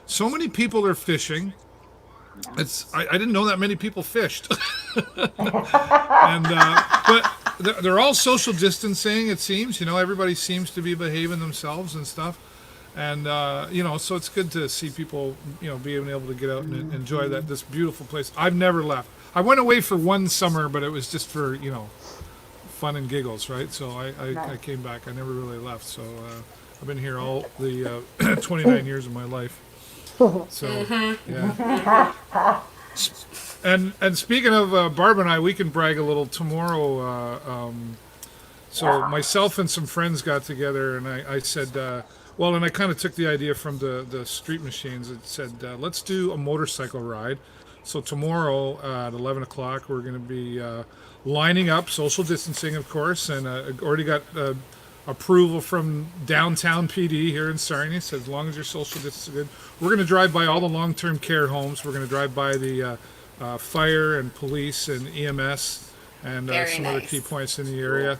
So many people are fishing. I didn't know that many people fished. And but they're all social distancing. It seems, you know, everybody seems to be behaving themselves and stuff. And you know, so it's good to see people, you know, being able to get out and enjoy this beautiful place. I've never left. I went away for one summer, but it was just for, you know, fun and giggles, right? So I came back. I never really left. So I've been here all the 29 years of my life. So yeah. And speaking of Barb and I, we can brag a little tomorrow. So myself and some friends got together, and I said, well, and I kind of took the idea from the street machines. It said, let's do a motorcycle ride. So tomorrow at 11 o'clock, we're going to be lining up, social distancing, of course, and already got approval from downtown PD here in Sarnia. So as long as your social distance is good, we're going to drive by all the long-term care homes. We're going to drive by the fire and police and EMS and Very some other nice. key points in the area.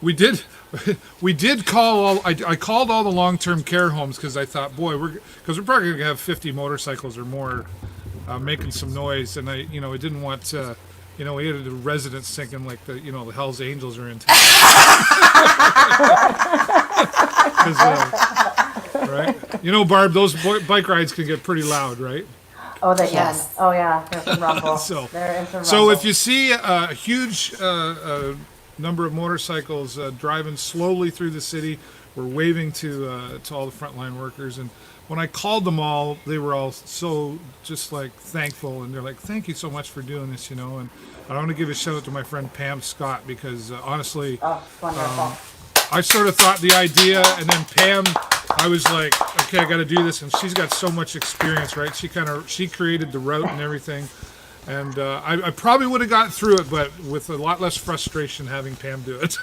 We did call all. I called all the long-term care homes because I thought, boy, we're probably going to have 50 motorcycles or more making some noise, and I didn't want to. You know, we had the residents thinking like the Hell's Angels are in town. 'Cause, right? You know, Barb, those bike rides can get pretty loud, right? Oh, they can. Yes. Oh, yeah. There's some rumble. So- There is some rumble. So if you see a huge number of motorcycles driving slowly through the city, we're waving to all the frontline workers. And when I called them all, they were all so just like thankful, and they're like, "Thank you so much for doing this," you know. And I want to give a shout out to my friend Pam Scott because honestly, Oh, wonderful. I sort of thought the idea, and then Pam, I was like, okay, I got to do this, and she's got so much experience, right? She created the route and everything, and I probably would have gotten through it, but with a lot less frustration having Pam do it.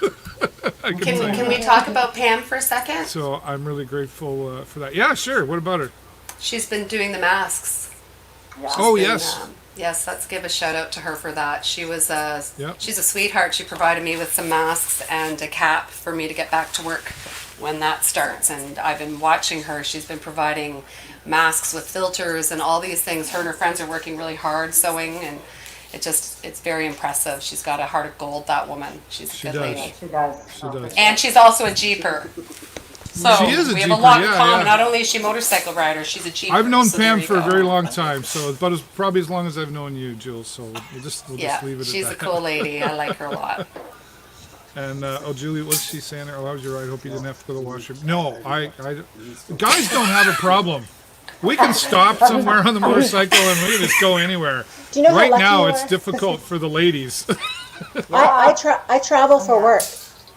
I can tell you. Can we talk about Pam for a second? So I'm really grateful for that. Yeah, sure. What about her? She's been doing the masks. Oh, Been, yes. yes, let's give a shout out to her for that. She was Yep. she's a sweetheart. She provided me with some masks and a cap for me to get back to work when that starts. And I've been watching her. She's been providing masks with filters and all these things. Her and her friends are working really hard sewing, and it's very impressive. She's got a heart of gold, that woman. She's a She good does. lady. She does. She does. And she's also a jeeper. So She is a we have a jeeper, lot in yeah, common. yeah. Not only is she a motorcycle rider, she's a jeeper. I've known so there Pam you for a go. very long time, so about probably as long as I've known you, Jules. So we'll just Yeah, leave it she's at a that. cool lady. I like her a lot. And Julie, what's she saying there? Oh, how was your ride? Hope you didn't have to go to the washroom. No, guys don't have a problem. We can stop somewhere on the motorcycle and we can just go anywhere. Do you know how Right lucky now, you it's are? difficult for the ladies. I travel for work.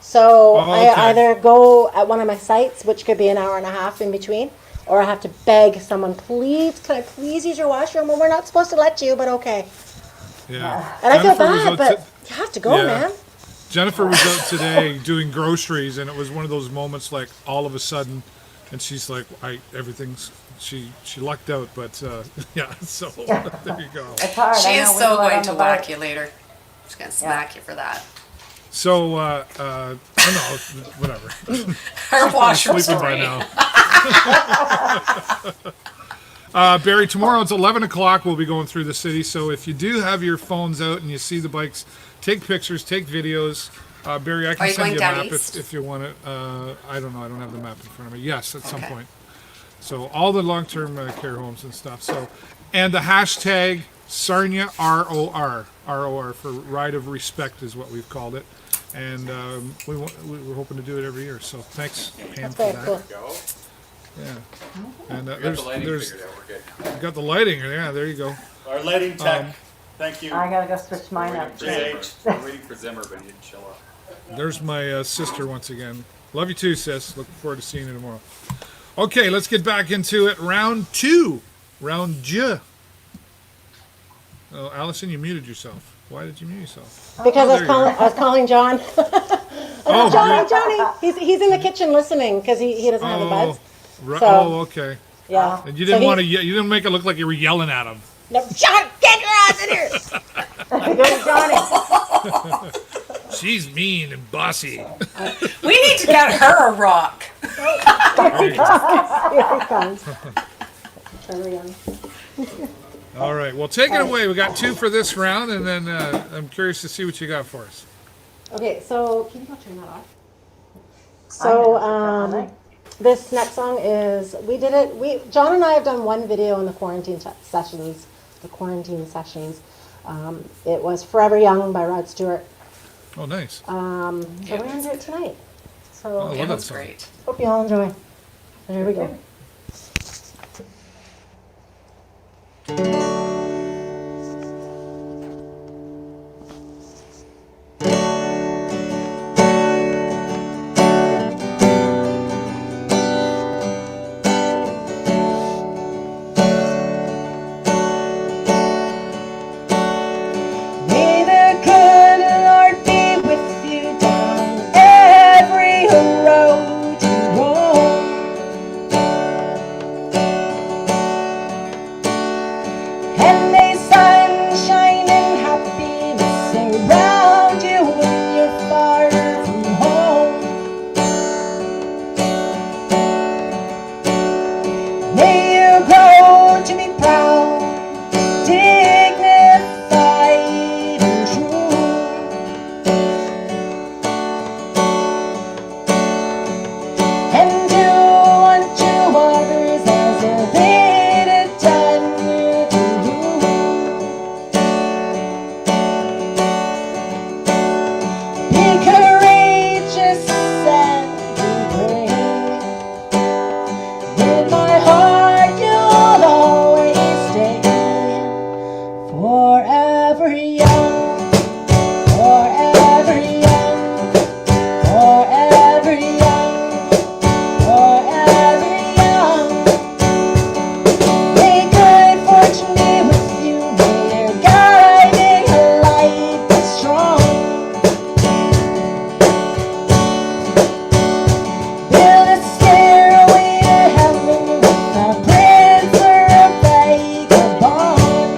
So Oh, okay. I either go at one of my sites, which could be an hour and a half in between, or I have to beg someone, please, can I please use your washroom? Well, we're not supposed to let you, but okay. Yeah. And I feel Jennifer was bad, out but you have to go, Yeah. man. Jennifer was out today doing groceries, and it was one of those moments like all of a sudden, and she's like, everything's, she lucked out, but yeah, so there you go. It's hard. She I is know, we so do it going on to the whack bike. you later. She's going to smack you for that. So, no, whatever. Her washroom Sleeping by story. now. Barry, tomorrow it's 11 o'clock. We'll be going through the city. So if you do have your phones out and you see the bikes, take pictures, take videos. Barry, I can Are you send you a going map down east? if you want it. I don't know. I don't have the map in front of me. Yes, at some Okay. point. So all the long-term care homes and stuff. So, and the hashtag Sarnia ROR. ROR for Ride of Respect is what we've called it. And we're hoping to do it every year. So thanks, Pam, for Very that. cool. Go. Yeah. And We got there's the lighting there's figured out. We're good. got the lighting. Yeah, there you go. Our lighting tech. Thank you. I gotta go switch mine up. We're waiting for Zimmer. We're waiting for Zimmer, but he didn't show up. There's my sister once again. Love you too, sis. Looking forward to seeing you tomorrow. Okay, let's get back into it. Round two. Round J. Oh, Allison, you muted yourself. Why did you mute yourself? Because there you I was calling John. Oh, Johnny. He's in the kitchen listening because he doesn't have the buds. So- Okay. Yeah. And you didn't So want to. You didn't make it look like you were yelling at him. No, John, get your ass in here. Good Johnny. She's mean and bossy. We need to get her a rock. Here he comes. Hurry on. All right. Well, take it away. We got two for this round, and then I'm curious to see what you got for us. Okay, so can you go turn that off? So this next song is John and I have done one video in the quarantine sessions. It was Forever Young by Rod Stewart. Oh, nice. So we're gonna do it tonight. So I love It that was song. great. hope you all enjoy. There we go. May the good Lord be with you down every road you roam. And may sunshine and happiness surround you when you're far from home. May you grow to be proud, dignified and true. And do unto others as if they'd have done to you. Be courageous and be brave. In my heart you'll always stay. Forever young, forever young, forever young, forever young. May good fortune be with you, may your guiding light be strong. Build a stairway to heaven with a prince or a vagabond.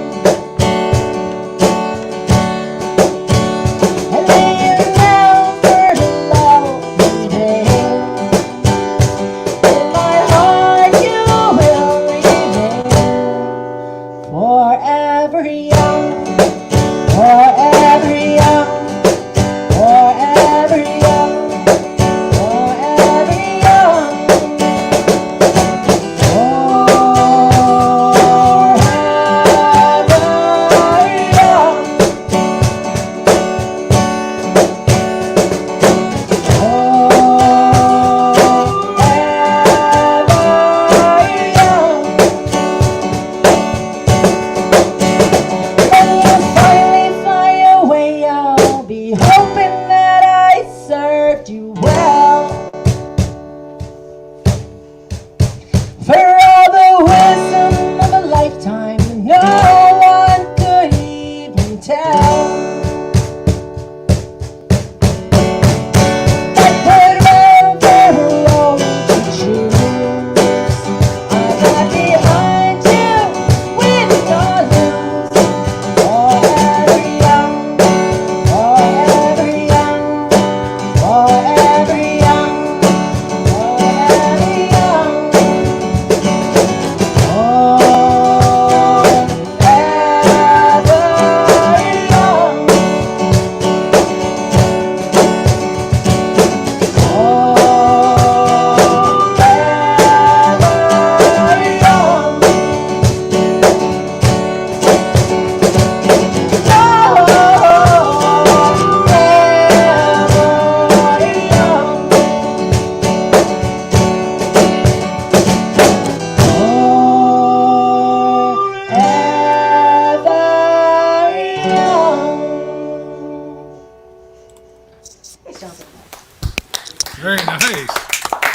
Very nice.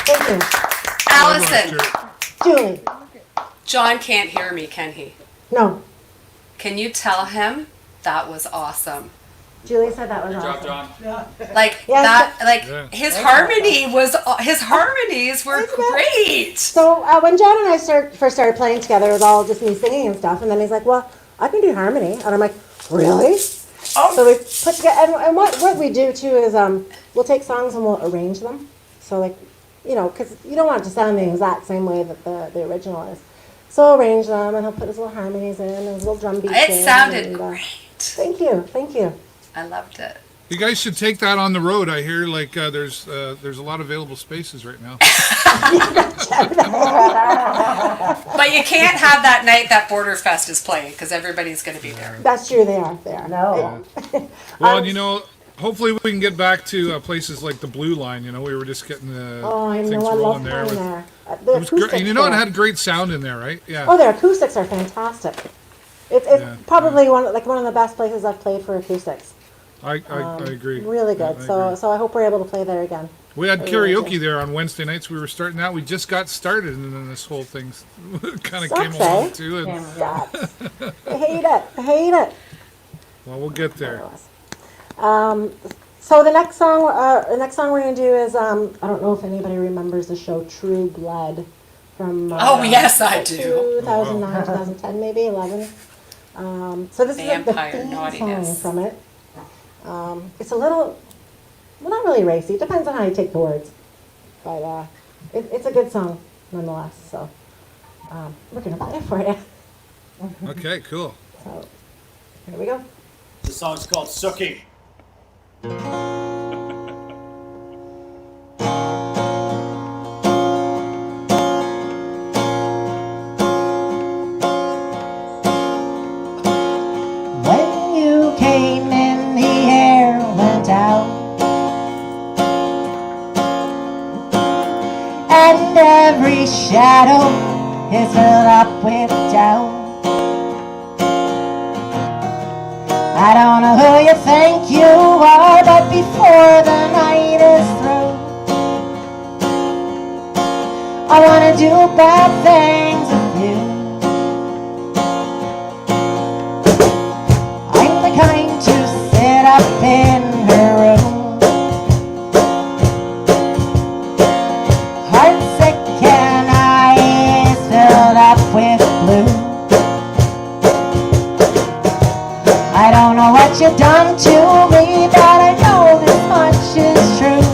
Thank you. Allison, Julie. John can't hear me, can he? No, Can you tell him that was awesome? Julie said that was Good job, awesome. John. Like Yes, that, like Yeah. his harmonies were great. So when John and I first started playing together, it was all just me singing and stuff. And then he's like, "Well, I can do harmony," and I'm like, "Really?" Oh. So we put together, and what we do too is we'll take songs and we'll arrange them. So like, because you don't want it to sound the exact same way that the original is. So I'll arrange them, and he'll put his little harmonies in and his little drum beats in. It sounded and, great. Thank you. I loved it. You guys should take that on the road. I hear like there's a lot of available spaces right now. But you can't have that night that Border Fest is playing because everybody's going to be there. That's true. They are. No. Well, hopefully we can get back to places like the Blue Line. We were just getting the Oh, I things know. I rolling love there. playing With, there. The it was great. acoustics And it there. had great sound in there, right? Yeah. Oh, their acoustics are fantastic. It's Yeah, probably one of the best places I've played for acoustics. I agree. Really good. Yeah, I so agree. so I hope we're able to play there again. We had I really karaoke do. there on Wednesday nights. We were starting that. We just got started, and then this whole thing kind of Sucks, came along eh? too. And, Sucks. I hate it. well, we'll get there. So the next song we're gonna do is I don't know if anybody remembers the show True Blood from Oh, yes, I do. 2009, 2010, maybe 11. So this Vampire is the theme naughtiness. song from it. It's a little, well, not really racy. It depends on how you take the words, but it's a good song nonetheless. So we're gonna play it for you. Okay, cool. So here we go. The song's called Sookie. When you came in, the air went out, and every shadow is filled up with doubt. I don't know who you think you are, but before the night is through, I wanna do bad things with you. I'm the kind to sit up in her room, heart sick and eyes filled up with blue. I don't know what you've done to me, but I know this much is true.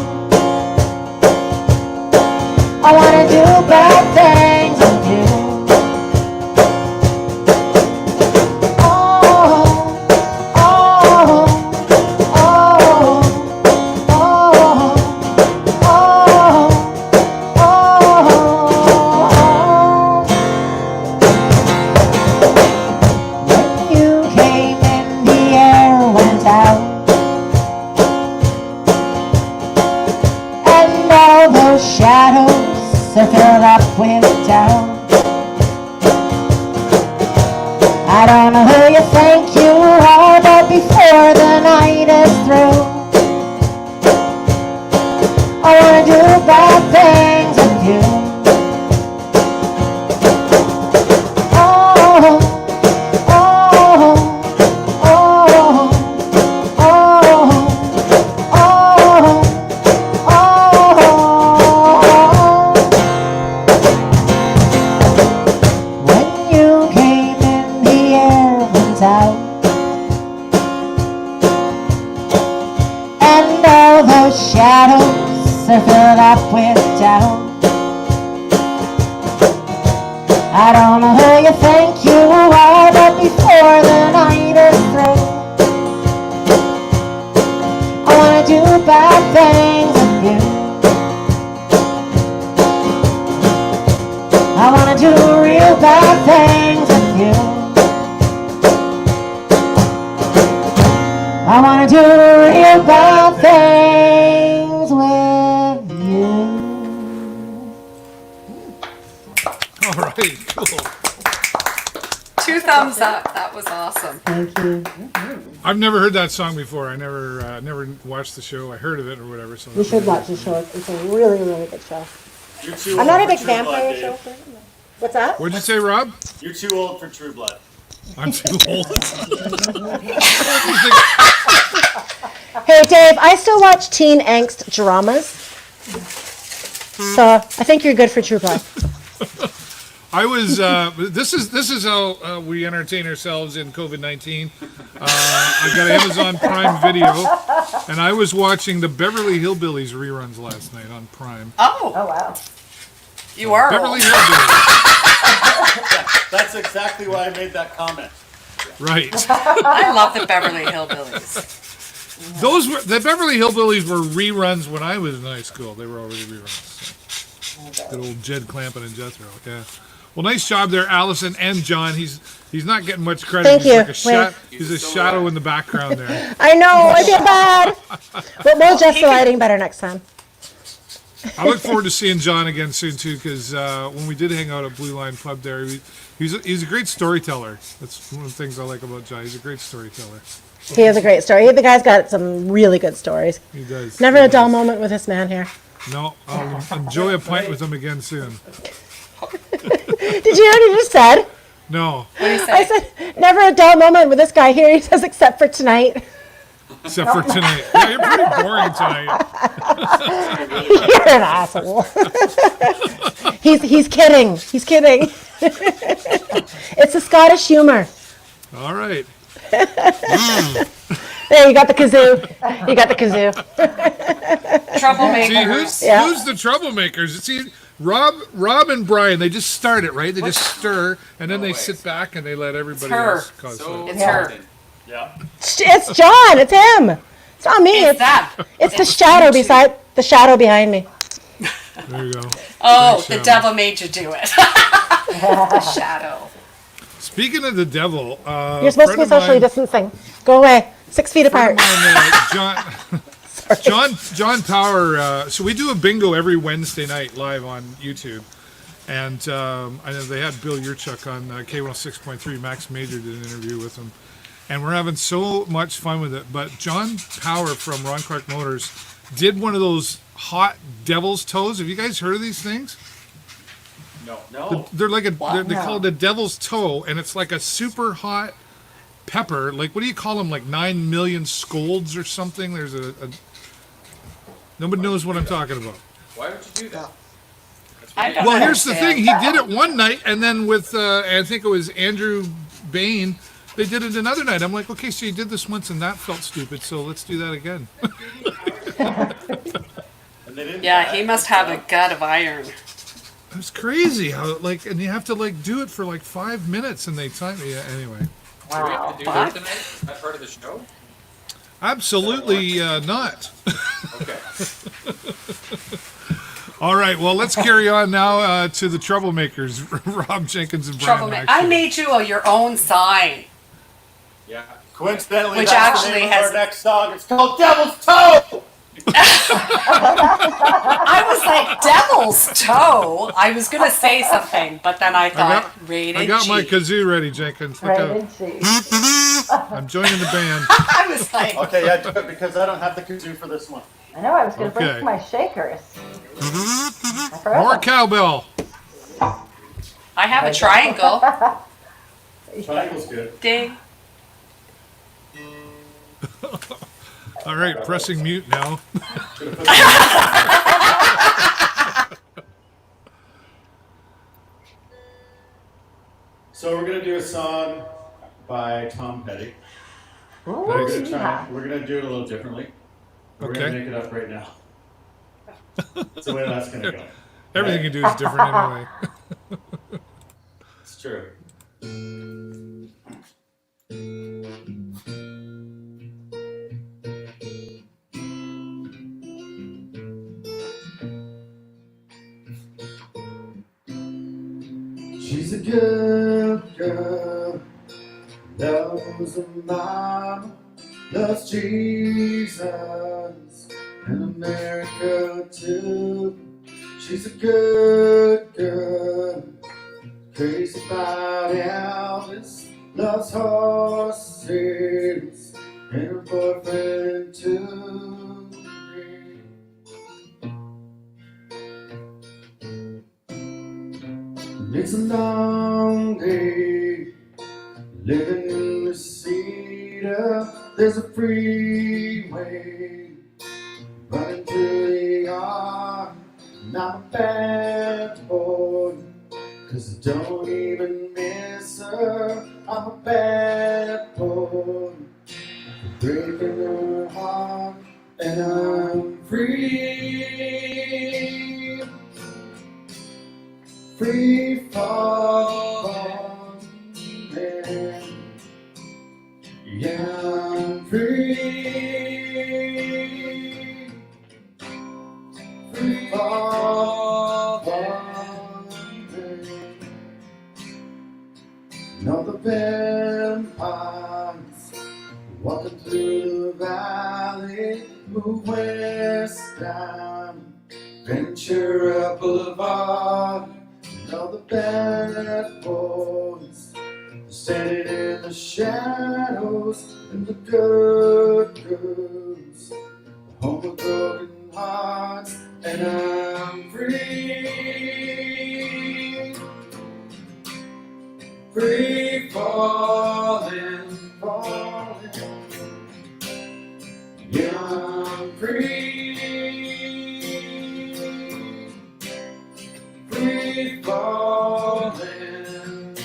I wanna do bad things with you. Oh, oh, oh, oh, oh, oh. When you came in, the air went out, and all those shadows are filled up with doubt. I don't know who you think you are, but before the night is through, I wanna do bad things with you. Oh, oh, oh, oh, oh, oh. When you came in, the air went out, and all those shadows are filled up with doubt. I don't know who you think you are, but before the night is through, I wanna do bad things with you. I wanna do real bad things with you. I wanna do real bad things with you. All right, cool. Two thumbs up. That was awesome. Thank you. I've never heard that song before. I never watched the show. I heard of it or whatever. So You should watch the show. It's a really, really good show. You're too I'm not a old big for True vampire Blood, show Dave. fan. What's that? What'd you say, Rob? You're too old for True Blood. I'm too old. Hey, Dave, I still watch teen angst dramas. So I think you're good for True Blood. I was. This is how we entertain ourselves in COVID-19. I got Amazon Prime Video, and I was watching the Beverly Hillbillies reruns last night on Prime. Oh, wow. you are Beverly old. Hillbillies, That's exactly why I made that comment. right? I love the Beverly Hillbillies. The Beverly Hillbillies were reruns when I was in high school. They were already reruns. So. Good old Jed Clampett and Jethro. Yeah. Well, nice job there, Allison and John. He's not getting much credit. Thank he's you. Like he's a shadow in the background there. I know, I feel bad. But we'll adjust the lighting better next time. I look forward to seeing John again soon too, because when we did hang out at Blue Line Pub there, he's a great storyteller. That's one of the things I like about John. He's a great storyteller. He has a great story. The guy's got some really good stories. He does. Never a dull moment with this man here. No, I'll enjoy a pint with him again soon. Did you hear what he just said? No, What do you I say? said, never a dull moment with this guy here. He says, except for tonight. except for tonight. Yeah, you're pretty boring tonight. You're an asshole. He's kidding. He's kidding. It's the Scottish humor. All right. There, you got the kazoo. You got the kazoo. Troublemaker. See, who's the troublemakers? See, Rob and Brian, they just start it, right? They just stir, and then they sit back and they let everybody her. else cause So it. It's her. Yeah. It's John. It's him. It's not me. It's that. It's the shadow behind me. There you go. Oh, Thanks, the Shadow. devil made you do it. The shadow. Speaking of the devil, You're supposed to be socially distancing. Go away. 6 feet apart. John Power. So we do a bingo every Wednesday night live on YouTube, and I know they had Bill Yurchuk on K106.3. Max Major did an interview with him, and we're having so much fun with it. But John Power from Ron Clark Motors did one of those hot devil's toes. Have you guys heard of these things? No. They're like they call it a devil's toe, and it's like a super hot pepper. Like, what do you call them? Like 9 million scolds or something? There's a nobody knows what I'm talking about. Why would you do that? I don't Well, here's the understand. thing. He did it one night, and then with I think it was Andrew Bain, they did it another night. I'm like, okay, so you did this once, and that felt stupid, so let's do that again. And they didn't Yeah, he must have a gut of iron. It's crazy how and you have to do it for 5 minutes, and they time you. Anyway. Do we have to do that tonight? Is that part of the show? Absolutely not. Okay. All right, well, let's carry on now to the troublemakers, Rob Jenkins and Brian. Troublemaker. I made you your own sign. Yeah. Coincidentally, Which that's actually the name has- of our next song. It's called Devil's Toe. I was like, devil's toe. I was going to say something, but then I thought, rated I got G. my kazoo ready, Jenkins. Look out. I'm joining the band. I was like, Okay, yeah, do it because I don't have the kazoo for this one. I know, I was going to Okay. bring my shakers. More cowbell. I have a triangle. Triangle's good. Ding. All right, pressing mute now. So we're gonna do a song by Tom Petty. Nice. We're gonna do it a little differently. We're gonna Okay. make it up right now. That's the way that's gonna go. Everything you do is different anyway. It's true. She's a good girl, loves her mama, loves Jesus and America too. She's a good girl, crazy about Elvis, loves horses and her boyfriend too. It's a long day living in the cedar. There's a freeway running through the yard. And I'm a bad boy, 'cause I don't even miss her. I'm a bad boy, breaking her heart, and I'm free, free falling. Yeah, I'm free, free falling. Now the vampires walking through the valley move west down Ventura Boulevard. Now the bad boys standing in the shadows, and the good girls home with broken hearts, and I'm free, free falling, falling. Yeah, I'm free, free falling,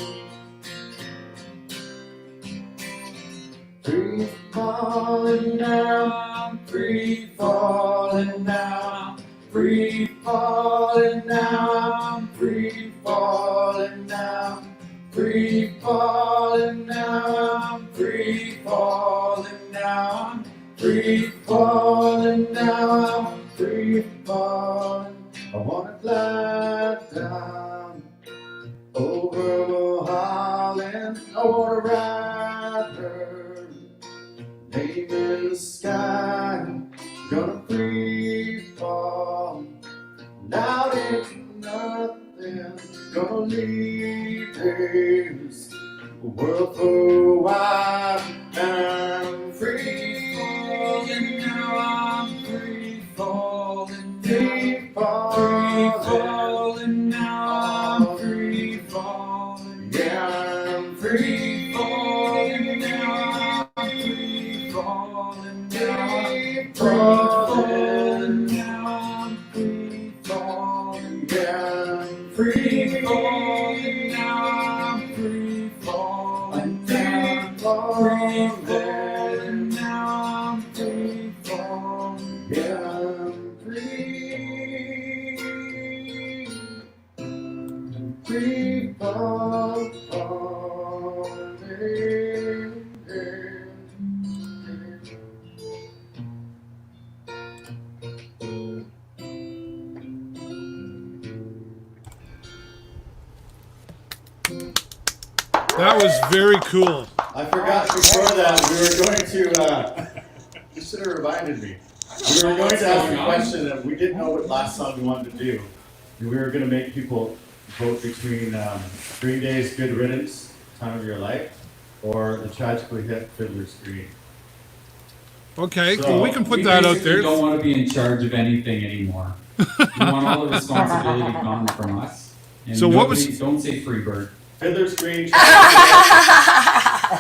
free falling now, free falling now, free falling now, free falling now, free falling now, free falling now, free falling now, free falling. I wanna glide down over Mulholland. I wanna ride her name in the sky. Gonna free fall out into nothing. Gonna leave this world for a while. And I'm free falling now. I'm free falling, free falling now. I'm free falling, yeah, I'm free falling now. I'm free falling now. Free falling now. I'm free falling, yeah, I'm free falling now. I'm free falling down. Free falling now. I'm free falling, yeah, I'm free, free falling. That was very cool. I forgot before that we were going to, you should have reminded me. We were going to ask a question and we didn't know what last song we wanted to do. We were going to make people vote between Green Day's Good Riddance, Time of Your Life, or the tragically hit Fiddler's Green. Okay, So, well, we can put that out basically there. don't want to be in charge of anything anymore. We want all the responsibility gone from us. And So what was- don't say Freebird. Fiddler's Green,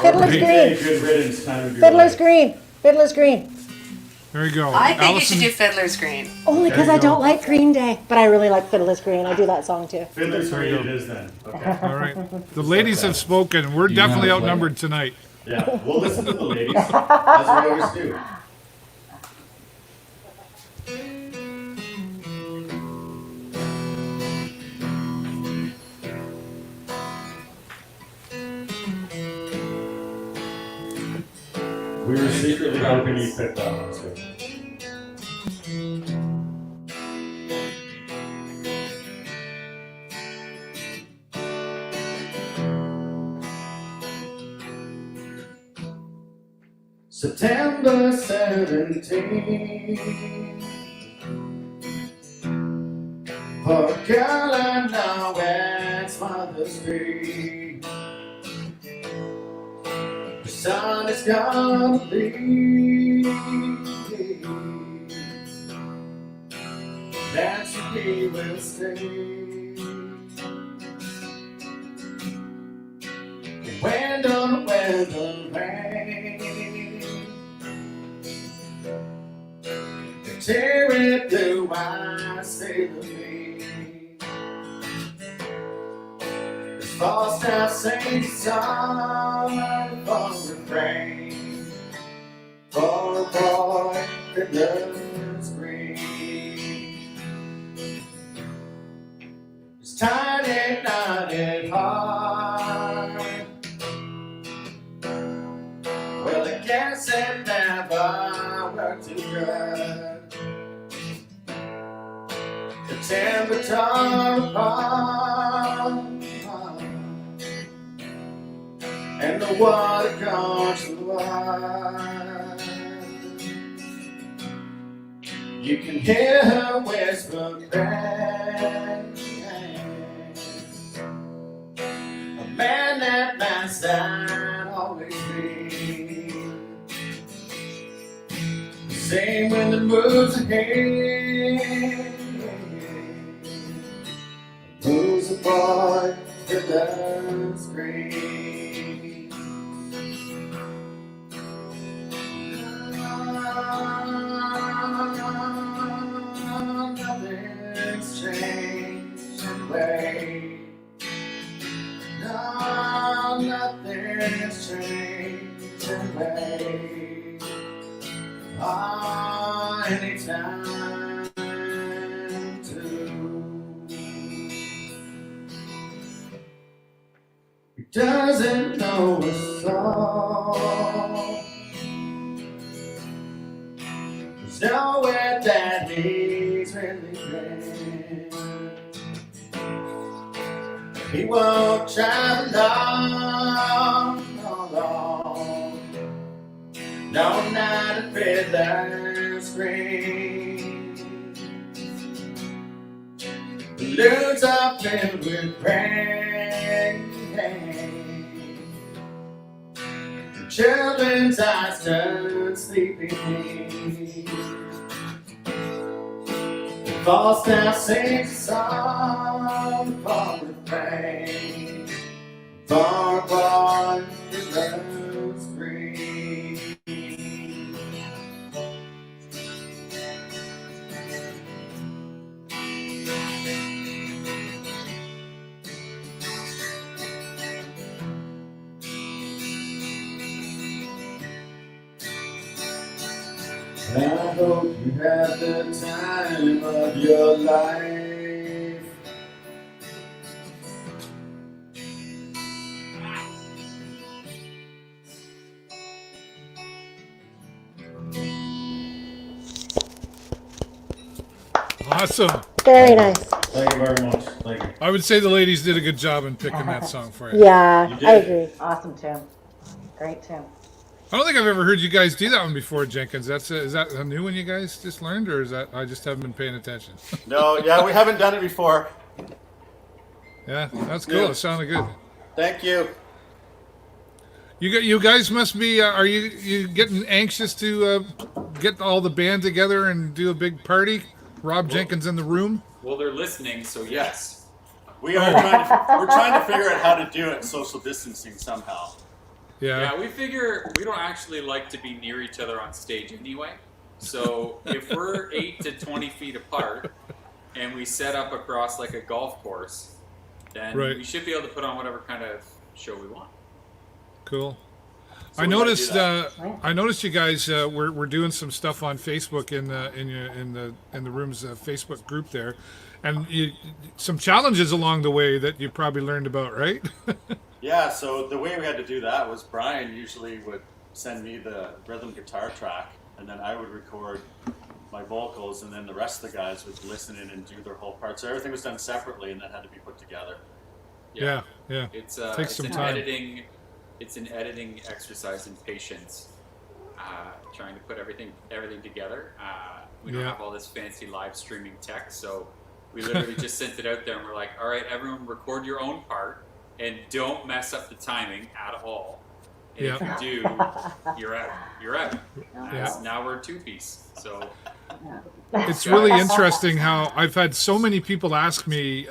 Fiddler's Green Green. Day, Good Riddance, Time of Your Fiddler's Life. Green. Fiddler's Green. There you go. I think Allison, you should do Fiddler's Green. Only because There I you go. don't like Green Day, but I really like Fiddler's Green. I do that song too. Fiddler's There Green you it go. is then. Okay. All right. The ladies have spoken. We're You know definitely how to play. outnumbered tonight. Yeah, we'll listen to the ladies, as we always do. We were secretly hoping you picked that one too. September 17th, for a girl I know it's Mother's Day. sun is gonna be. That's where we will stay. Wind on rain, tear it through my sailor. This false down sing song for refrain, for a boy that loves green. It's tiny, knotted heart. Well, I guess it never worked too good. The timber torn apart, and the water gone to wide. You can hear her whisper back. A man that my side always be. Same when the moves ahead. Who's a boy that loves green? Nothing's changed anyway. No, nothing's changed anyway. Anytime to. He doesn't know a song. There's nowhere that he's really been. He won't travel long, long. No, not a fiddler's scream. Balloons are filled with rain. The children's eyes turn sleepy. The false down sings a song for the rain. For a boy that loves green. I hope you had the time of your life. Awesome. Very nice. Thank you very much. Thank you. I would say the ladies did a good job in picking that song for you. Yeah, You I did. agree. Awesome tune. Great tune. I don't think I've ever heard you guys do that one before, Jenkins. Is that a new one you guys just learned, or is that I just haven't been paying attention? No, yeah, we haven't done it before. Yeah, that's cool. Yeah. It sounded good. Thank you. You guys must be. Are you getting anxious to get all the band together and do a big party? Rob Jenkins in the room. Well, they're listening, so yes. We're trying to figure out how to do it social distancing somehow. Yeah, we figure we don't actually like to be near each other on stage anyway. So if we're 8 to 20 feet apart and we set up across like a golf course, then Right. we should be able to put on whatever kind of show we want. Cool. So I we gotta noticed. do that. I noticed you guys were doing some stuff on Facebook in the room's Facebook group there, and some challenges along the way that you probably learned about, right? Yeah, so the way we had to do that was Brian usually would send me the rhythm guitar track, and then I would record my vocals, and then the rest of the guys would listen in and do their whole part. So everything was done separately, and that had to be put together. Yeah. It's Takes some time. It's an editing exercise in patience, trying to put everything together. We don't have all this fancy live streaming tech, so we literally just sent it out there, and we're like, all right, everyone record your own part, and don't mess up the timing at all. And Yeah. if you do, you're out. You're out. Yeah. Now we're 2-piece. So It's really interesting how I've had so many people ask me,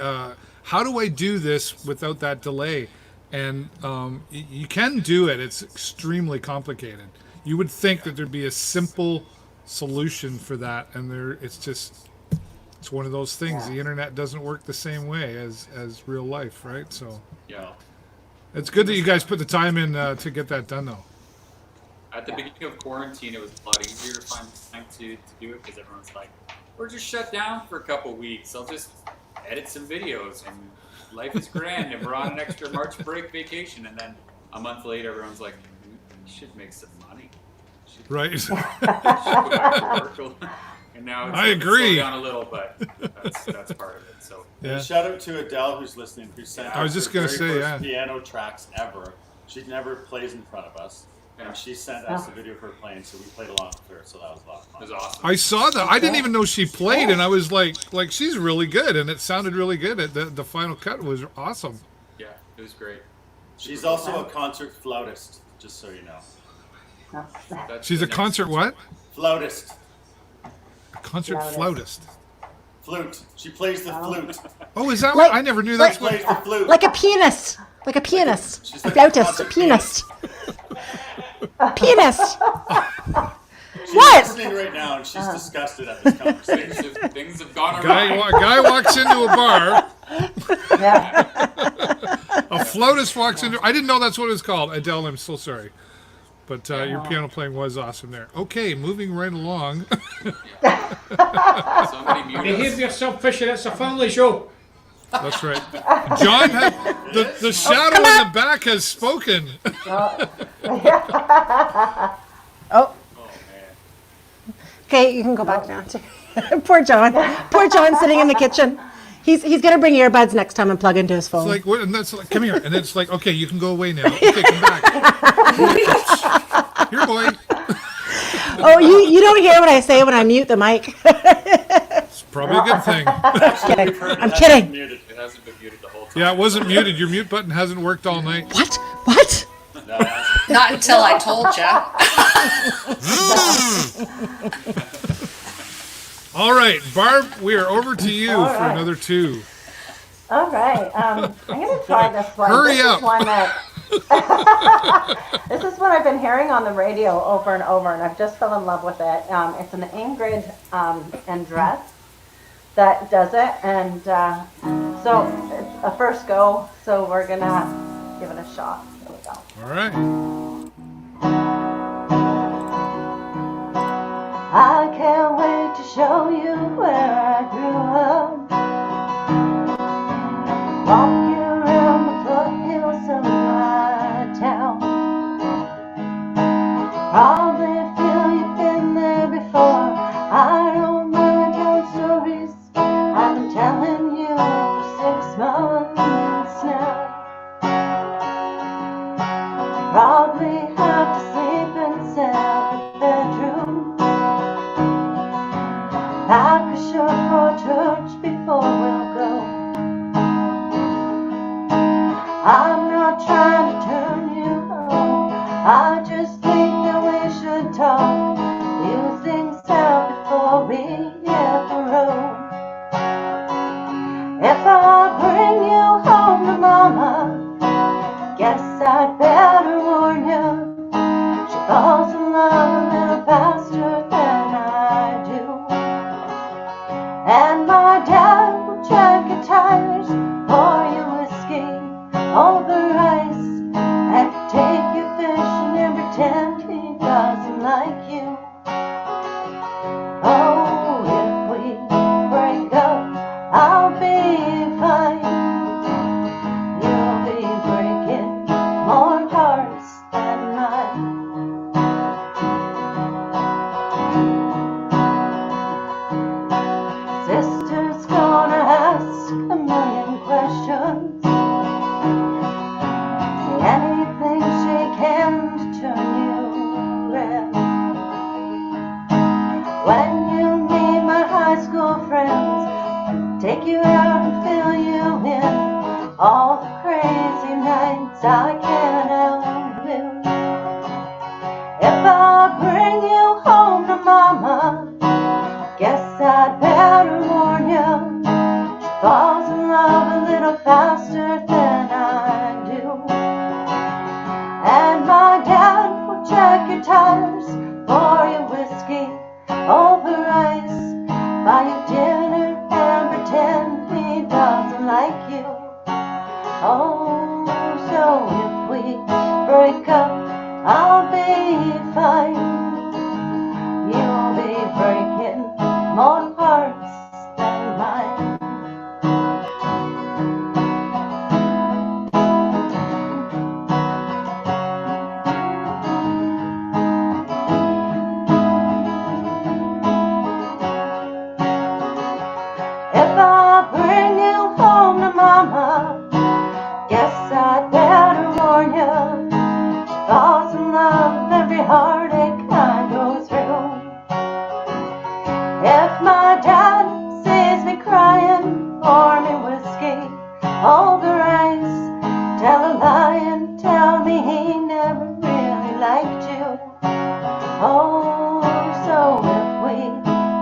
how do I do this without that delay? And you can do it. It's extremely complicated. You would think that there'd be a simple solution for that, and it's one of those things. The internet doesn't work the same way as real life, right? So yeah. it's good that you guys put the time in to get that done, though. At the beginning of quarantine, it was a lot easier to find time to do it because everyone's like, we're just shut down for a couple weeks. I'll just edit some videos and life is grand and we're on an extra March break vacation. And then a month later, everyone's like, you should make some money. Right. You should go back to work. And now it's I agree. slow down a little, but that's part of it. So Yeah. Shout out to Adele who's listening, who sent I was us just her gonna very say, first yeah. piano tracks ever. She never plays in front of us. And she sent us a video of her playing, so we played along with her, so that was a lot of fun. it was awesome. I saw that. I didn't even know she played, and I was like she's really good, and it sounded really good. The final cut was awesome. Yeah, it was great. She's also a concert flautist, just so you know. That's She's the a next- concert what? Flautist. Concert flautist. Flute. She plays the flute. Oh, is that Like- what? I never knew She that's what. plays the flute. Like a pianist. Like a pianist. She's A like flautist. A concert pianist. A pianist. She's What? listening right now, and she's disgusted at this conversation. Things have gone awry. Guy walks into a bar. Yeah. A flautist walks into. I didn't know that's what it was called. Adele, I'm so sorry. But your piano playing was awesome there. Okay, moving right along. Somebody mute Behave us. yourself, Fisher. It's a family show. That's right. John, the shadow in the back has spoken. Oh, Oh, man. okay, you can go back now. Poor John. Poor John sitting in the kitchen. He's gonna bring earbuds next time and plug into his phone. It's like, what? And that's like, come here. And it's like, okay, you can go away now. Okay, come back. Here, boy. Oh, you don't hear what I say when I mute the mic. It's probably a good thing. I'm kidding. Muted. It hasn't been muted the whole time. Yeah, it wasn't muted. Your mute button hasn't worked all night. What? What? No, that's- Not until I told you. All right, Barb, we are over to you All for right. another two. All right. I'm gonna try this one. Hurry this up. Is one that this is what I've been hearing on the radio over and over, and I've just fell in love with it. It's an Ingrid and Dress that does it, and so it's a first go. So we're gonna give it a shot. Here we go. All right. I can't wait to show you where I grew up. Walk you around the foothills of my town. Probably feel you've been there before. I don't mind telling stories. I've been telling you for 6 months now. Probably have to sleep in separate bedrooms. Pack a shirt for church before we'll go. I'm not trying to turn you on. I just think that we should talk. Feel things out before we hit the road. If I bring you home to mama, guess I'd better warn you. She falls in love a little faster than I do. And my dad will check your tires, pour you whiskey over ice, and take you fishing and pretend he doesn't like you. Oh, if we break up, I'll be fine. You'll be breaking more hearts than mine. Sister's gonna ask a million questions. Say anything she can to turn you red. more hearts than mine. If I bring you home to mama, guess I'd better warn you. Falls in love, every heartache I go through. If my dad sees me crying, pour me whiskey over ice. Tell a lie and tell me he never really liked you. Oh, so if we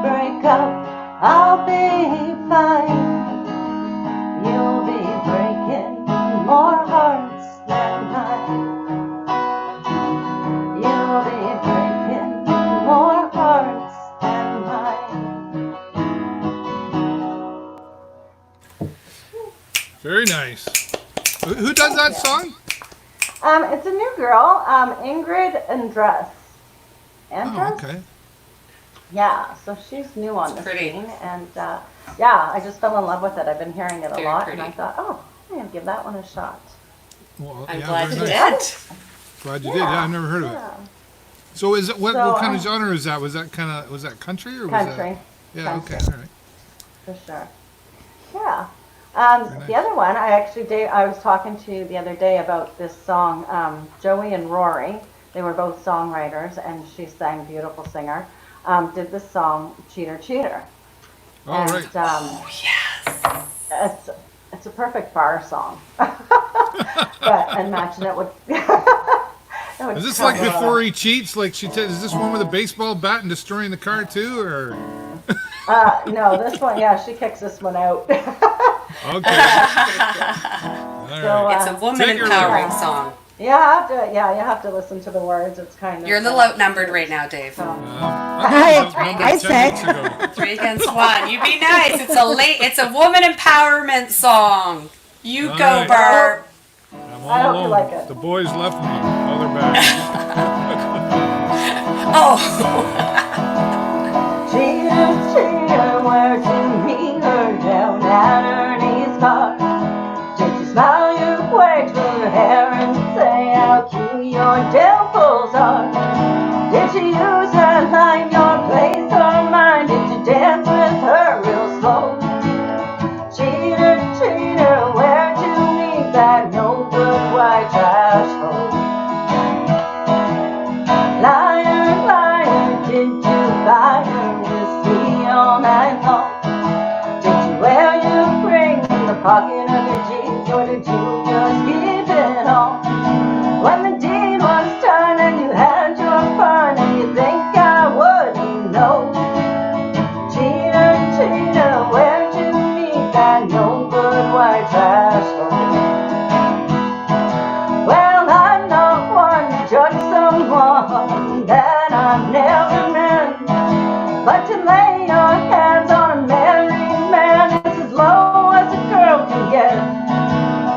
break up, I'll be fine. You'll be breaking more hearts than mine. You'll be breaking more hearts than mine. Very nice. Who does that song? It's a new girl, Ingrid Andress. Oh, okay. Yeah, so she's new on the pretty. scene, and yeah, I just fell in love with it. I've been hearing it a Very lot, pretty. and I thought, oh, I'm gonna give that one a shot. Well, I'm yeah, glad very you nice. did. Glad you did. Yeah, I've never heard of it. Yeah. So is it what So, kind of genre is that? Was that country or was Country, that? Yeah. country. Okay. All right. for sure. Yeah. nice. The other one, I was talking to you the other day about this song, Joey and Rory. They were both songwriters, and she sang Beautiful Singer. Did this song, Cheater, Cheater. All And, right. Yes. It's a perfect bar song. But imagine it would. It would Is this like cover before he cheats? Like is this one with a baseball bat and destroying the car too, or? No, this one, yeah, she kicks this one out. Okay. All So, right. It's a woman Take it empowering away. song. You have to listen to the words. It's kind of. You're a little outnumbered right now, Dave. I said. 3 against 1. You be nice. It's a woman empowerment song. You All go, right. Barb. I'm all I hope you alone. like it. The boys left me. Oh, they're back. Oh. Cheater, cheater, where'd you meet her down at Ernie's bar? Did you smile your way to her hair and say how cute your dimples are? Did you use her line, your place or mine? Did you dance with her real slow? Cheater, cheater, where'd you meet that no good white trash hole? Liar, liar, did you buy her whiskey all night long? Did you wear your ring in the pocket of your jeans, or did you just keep it on? When the deed was done and you had your fun, and you think I wouldn't know? Cheater, cheater, where'd you meet that no good white trash hole? Well, I'm not one to judge someone that I've never met, but to lay your hands on a married man is as low as a girl can get.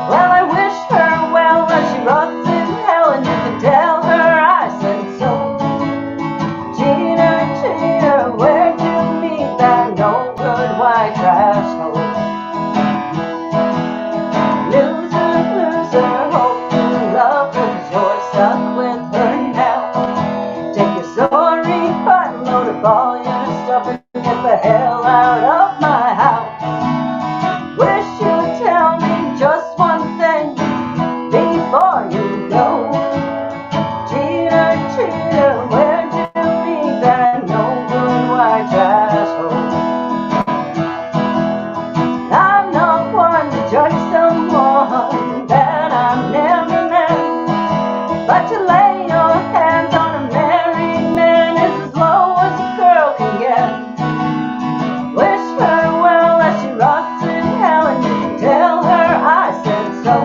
Well, I wish her well as she rots in hell, and you can tell her I said so. Cheater, cheater, where'd you meet that no good white trash hole? Loser, loser, hope you love her, 'cause you're stuck with her now. Take your sorry butt, load up all your stuff, and get the hell out of my house. Wish you'd tell me just one thing before you go. Cheater, cheater, where'd you meet that no good white trash hole? I'm not one to judge someone that I've never met, but to lay your hands on a married man is as low as a girl can get. Wish her well as she rots in hell, and you can tell her I said so.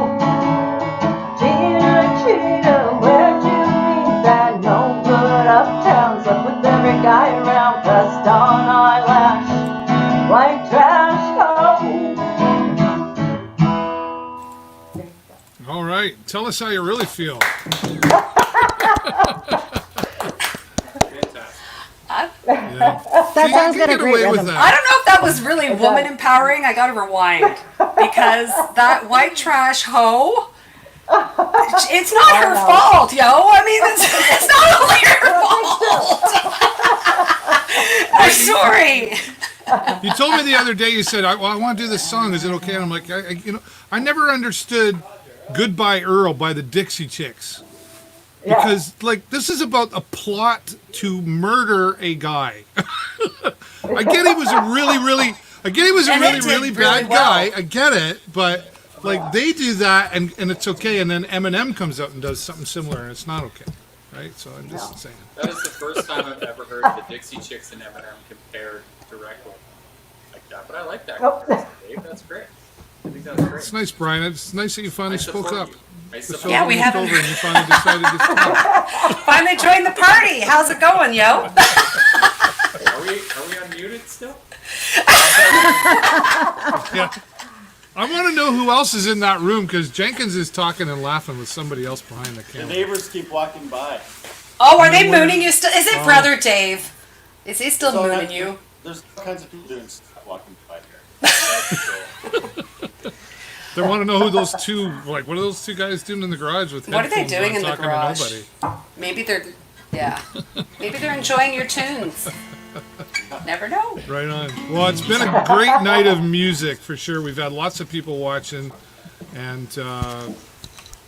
Cheater, cheater, where'd you meet that no good uptown? Slept with every guy around, pressed on eyelash, white trash hole. All right. Tell us how you really feel. Fantastic. Yeah. That sounds You good. A get great away with rhythm. I that. don't know if that was really woman empowering. I gotta rewind because that white trash hoe. It's not her fault, yo. I mean, it's not only her fault. I'm sorry. You told me the other day. You said, "I want to do this song. Is it okay?" And I'm like, I never understood "Goodbye Earl" by the Dixie Chicks. Because, like, this is about a plot to murder a guy. I get he was a really bad guy. I get it, but like they do that and it's okay, and then Eminem comes out and does something similar, and it's not okay, right? So I'm just saying. That is the first time I've ever heard the Dixie Chicks and Eminem compared directly like that. But I like that, Dave. That's great. I think that's great. It's nice, Brian. It's nice that you finally spoke up. Yeah, we haven't. Over and you finally decided to stop. Finally joined the party. How's it going, yo? Are we unmuted still? Yeah. I want to know who else is in that room because Jenkins is talking and laughing with somebody else behind the The camera. neighbors keep walking by. Oh, are they mooning you still? Is it Brother Dave? Is he still So mooning you? There's all kinds of people doing stuff walking by here. They want to know who those two, like, what are those two guys doing in the garage with What are they headphones on doing in the talking to garage? nobody? Maybe they're, yeah. Maybe they're enjoying your tunes. Never know. Right on. Well, it's been a great night of music for sure. We've had lots of people watching, and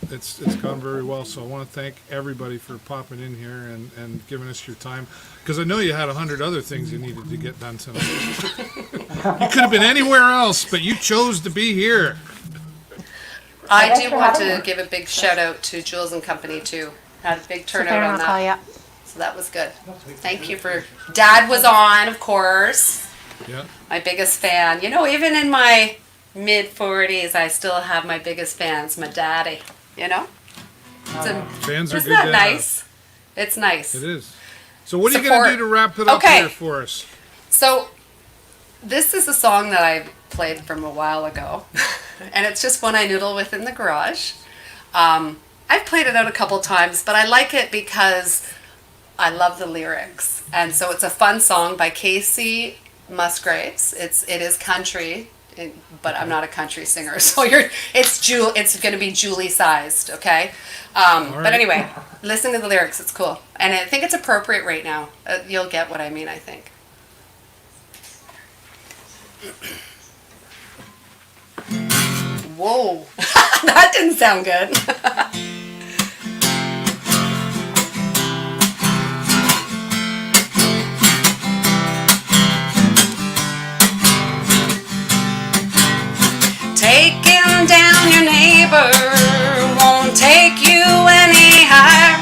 it's gone very well. So I want to thank everybody for popping in here and giving us your time, because I know you had 100 other things you needed to get done tonight. You could have been anywhere else, but you chose to be here. I do want to give a big shout out to Jules and Company too. Had a big turnout on that. So that was good. Thank you for, Dad was on, of course. Yeah. My biggest fan. You know, even in my mid-40s, I still have my biggest fans, my daddy. You know? Fans are Isn't good that to nice? It's nice. It is. So what are you going to do to wrap it up here for us? So this is a song that I played from a while ago. And it's just one I noodle with in the garage. I've played it out a couple times, but I like it because I love the lyrics. And so it's a fun song by Casey Musgraves. It is country, but I'm not a country singer. So it's going to be Julie sized, okay? But anyway, listen to the lyrics. It's cool. And I think it's appropriate right now. You'll get what I mean, I think. Whoa, that didn't sound good. Taking down your neighbor won't take you any higher.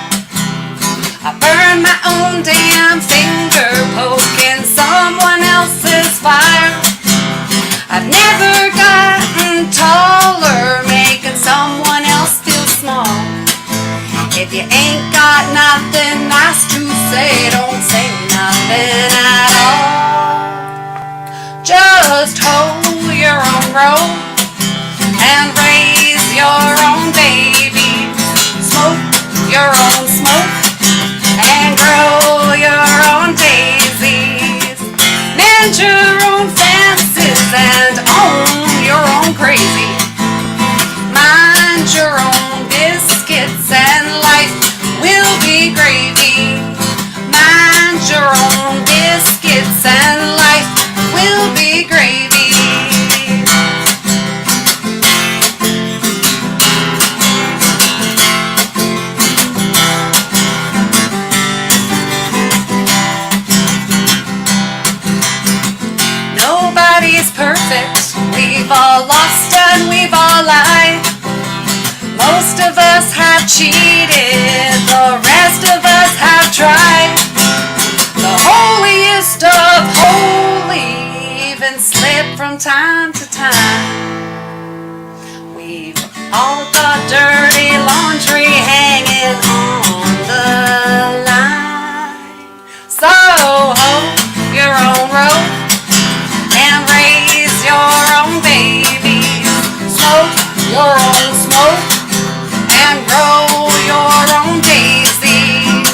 I burn my own damn finger poking someone else's fire. I've never gotten taller, making someone else feel small. If you ain't got nothing nice to say, don't say nothing at all. Just hold your own road and raise your own baby. Smoke your own smoke and grow your own daisies. Mend your own fences and own your own crazy. Mind your own biscuits and life will be gravy. Mind your own biscuits and life will be gravy. Nobody's perfect. We've all lost and we've all lied. Most of us have cheated, the rest of us have tried. The holiest of holy even slip from time to time. We've all got dirty laundry hanging on the line. So hold your own rope and raise your own baby. Smoke your own smoke and grow your own daisies.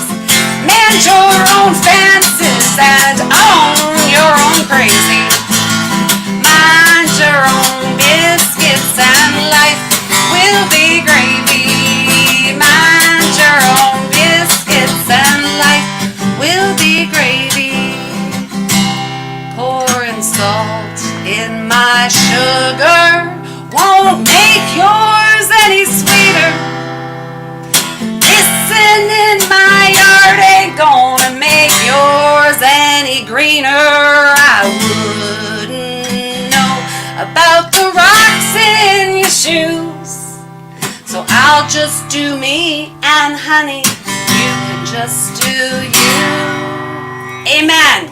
Mend your own fences be gravy. Pouring salt in my sugar won't make yours any sweeter. Pissing in my yard ain't gonna make yours any greener. I wouldn't know about the rocks in your shoes, so I'll just do me, and honey, you can just do you. Amen.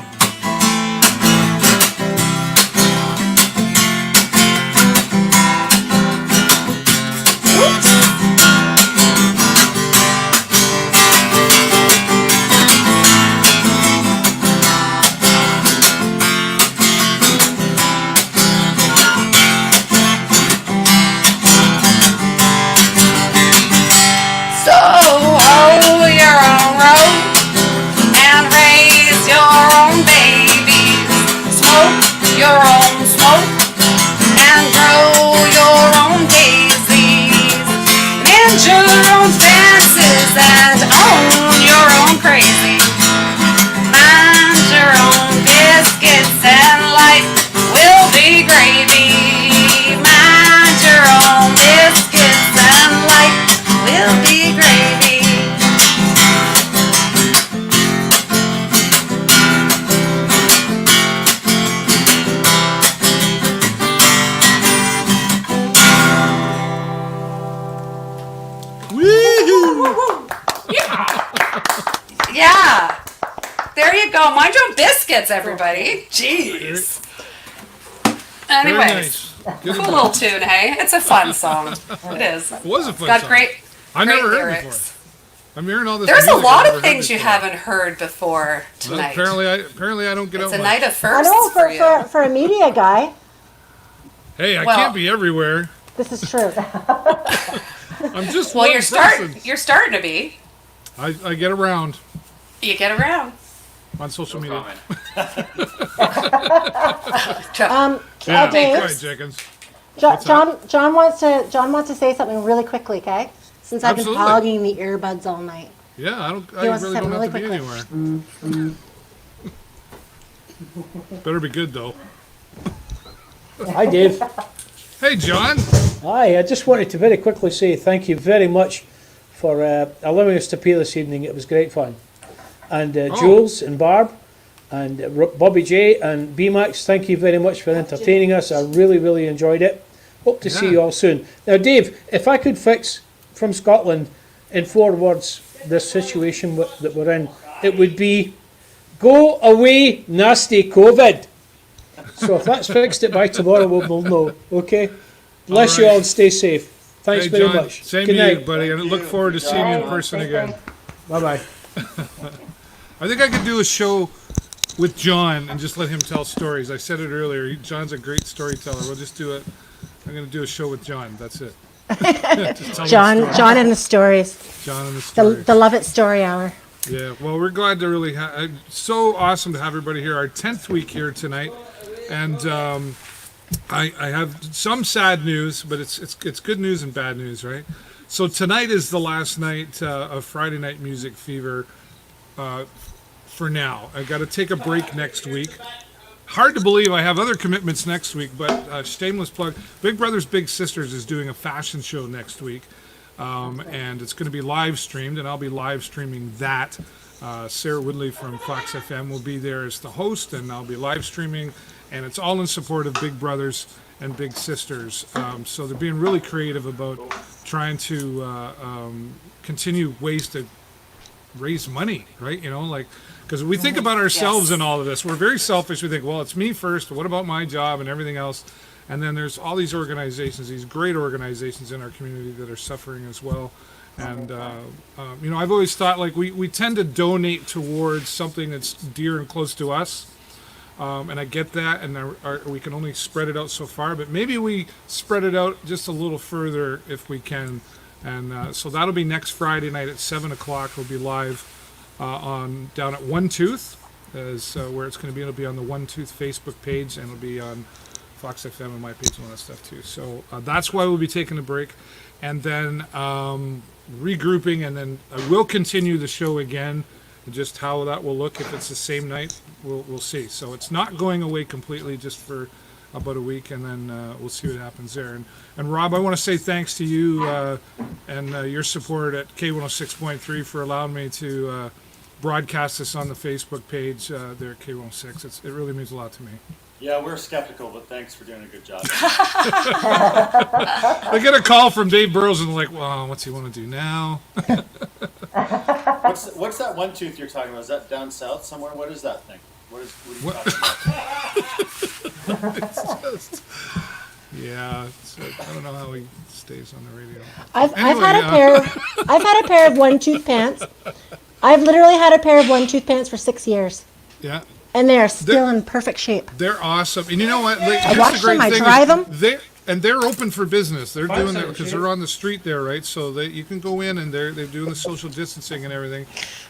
And own your own crazy. Mind your own biscuits and life will be gravy. Mind your own biscuits and life will be gravy. Yeah. There you go. Mind your own biscuits, everybody. Jeez. Anyways, nice. cool little tune, hey? It's a fun song. It is. It was a fun Got song. great, I great never heard it lyrics. before. I'm hearing all this. There's a music lot I've never of things heard you before. haven't heard before Well, tonight. apparently I don't get It's out a much. night of I firsts know for you. for a media guy, Hey, I Well- can't be everywhere. this is true. I'm just Well, one you're person. starting to be. I get around You get around. on social No media. comment. Yeah, Dave, right, Jenkins. John wants to say something really quickly, okay? Since I've been Absolutely. hogging the earbuds all night. Yeah, I He really wants to say don't have really to be quickly. anywhere. Better be good though. Hi, Dave. Hey, John. Hi, I just wanted to very quickly say thank you very much for allowing us to play this evening. It was great fun. And Jules and Barb and Bobby J and B-Max, thank you very much for entertaining us. I really, really enjoyed it. Hope to see Yeah. you all soon. Now, Dave, if I could fix from Scotland in 4 words this situation that we're in, it would be go away, nasty COVID. So if that's fixed it by tomorrow, we'll know. Okay? Bless you all and stay safe. Thanks Hey, very John. much. Same Good to you, night. buddy. And I look forward to seeing you in person again. Bye-bye. I think I could do a show with John and just let him tell stories. I said it earlier. John's a great storyteller. We'll just do it. I'm going to do a show with John. That's it. Just tell him the story. John and the stories. John and the stories. The Love It Story Hour. Yeah, well, we're glad to really so awesome to have everybody here. Our 10th week here tonight, and I have some sad news, but it's good news and bad news, right? So tonight is the last night of Friday Night Music Fever. For now, I got to take a break next week. Hard to believe I have other commitments next week, but shameless plug: Big Brothers Big Sisters is doing a fashion show next week. And it's going to be live streamed, and I'll be live streaming that. Sarah Woodley from Fox FM will be there as the host, and I'll be live streaming, and it's all in support of Big Brothers and Big Sisters. So they're being really creative about trying to continue ways to raise money, right? You know, like, because we think about ourselves in all of this. We're very selfish. We think, well, it's me first. What about my job and everything else? And then there's all these organizations, these great organizations in our community that are suffering as well. And, you know, I've always thought, like, we tend to donate towards something that's dear and close to us. And I get that, and we can only spread it out so far. But maybe we spread it out just a little further if we can. And so that'll be next Friday night at 7 o'clock. We'll be live down at One Tooth, where it's going to be. It'll be on the One Tooth Facebook page, and it'll be on Fox FM and my page and all that stuff too. So that's why we'll be taking a break, and then regrouping, and then I will continue the show again Just how that will look if it's the same night, we'll see. So it's not going away completely, just for about a week, and then we'll see what happens there. And Rob, I want to say thanks to you and your support at K106.3 for allowing me to broadcast this on the Facebook page there at K106. It really means a lot to me. Yeah, we're skeptical, but thanks for doing a good job. I get a call from Dave Burrows and like, well, what's he want to do now? What's that one tooth you're talking about? Is that down south somewhere? What is that thing? What are you talking about? It's just, yeah. I don't know how he stays on the radio. I've had a pair of one tooth pants. I've literally had a pair of one tooth pants for 6 years, Yeah. and they are still in perfect shape. They're awesome. And you know what? Like, I here's wash the great them, I thing dry is them. They're open for business. They're doing that because they're on the street there, right? So you can go in and they're doing the social distancing and everything.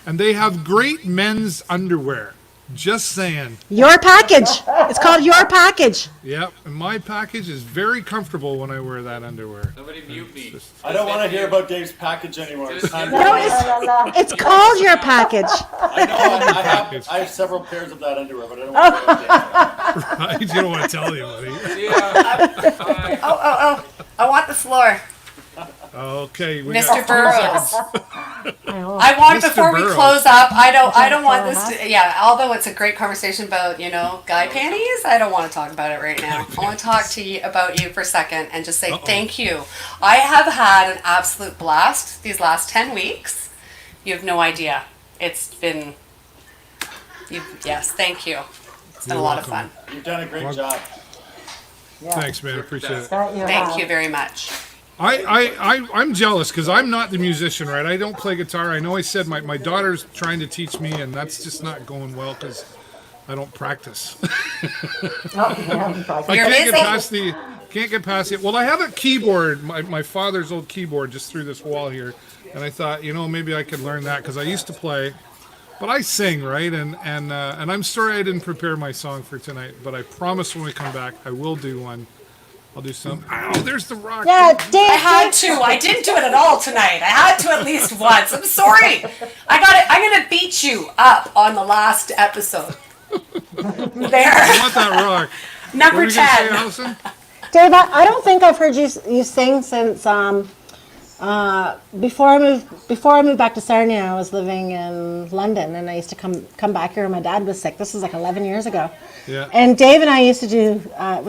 And they have great men's underwear. Just saying. Your package. It's called Your Package. Yep. And my package is very comfortable when I wear that underwear. Somebody mute me. I don't want to hear about Dave's package anymore. It's time to No, it's called Your Package. I know I have several pairs of that underwear, but I don't want to go Dave. Right? You don't want to tell anybody. Yeah. Oh, I want the floor. Okay. We Mr. got 20 Burrows. seconds. I want, Mr. before we Burrows. close up, I don't want this to, yeah, although it's a great conversation about, guy panties, I don't want to talk about it right now. I want to talk to you about you for a second and just say thank you. I have had an absolute blast these last 10 weeks. You have no idea. It's been, yes, thank you. It's been a lot of fun. You've done a great job. Thanks, man. Appreciate it. Thank you very much. I'm jealous because I'm not the musician, right? I don't play guitar. I know I said my daughter's trying to teach me, and that's just not going well because I don't practice. I can't get past it. Well, I have a keyboard, my father's old keyboard, just through this wall here, and I thought, maybe I could learn that because I used to play, but I sing, right? And I'm sorry I didn't prepare my song for tonight, but I promise when we come back, I will do one. I'll do some. Oh, there's the rock. Yeah, Dave. I had to. I didn't do it at all tonight. I had to at least once. I'm sorry. I got it. I'm gonna beat you up on the last episode. There. I want that rock. Number What were you gonna say, 10. Allison? Dave, I don't think I've heard you sing since before I moved back to Sarnia. I was living in London, and I used to come back here when my dad was sick. This was like 11 years ago. Yeah. And Dave and I used to do.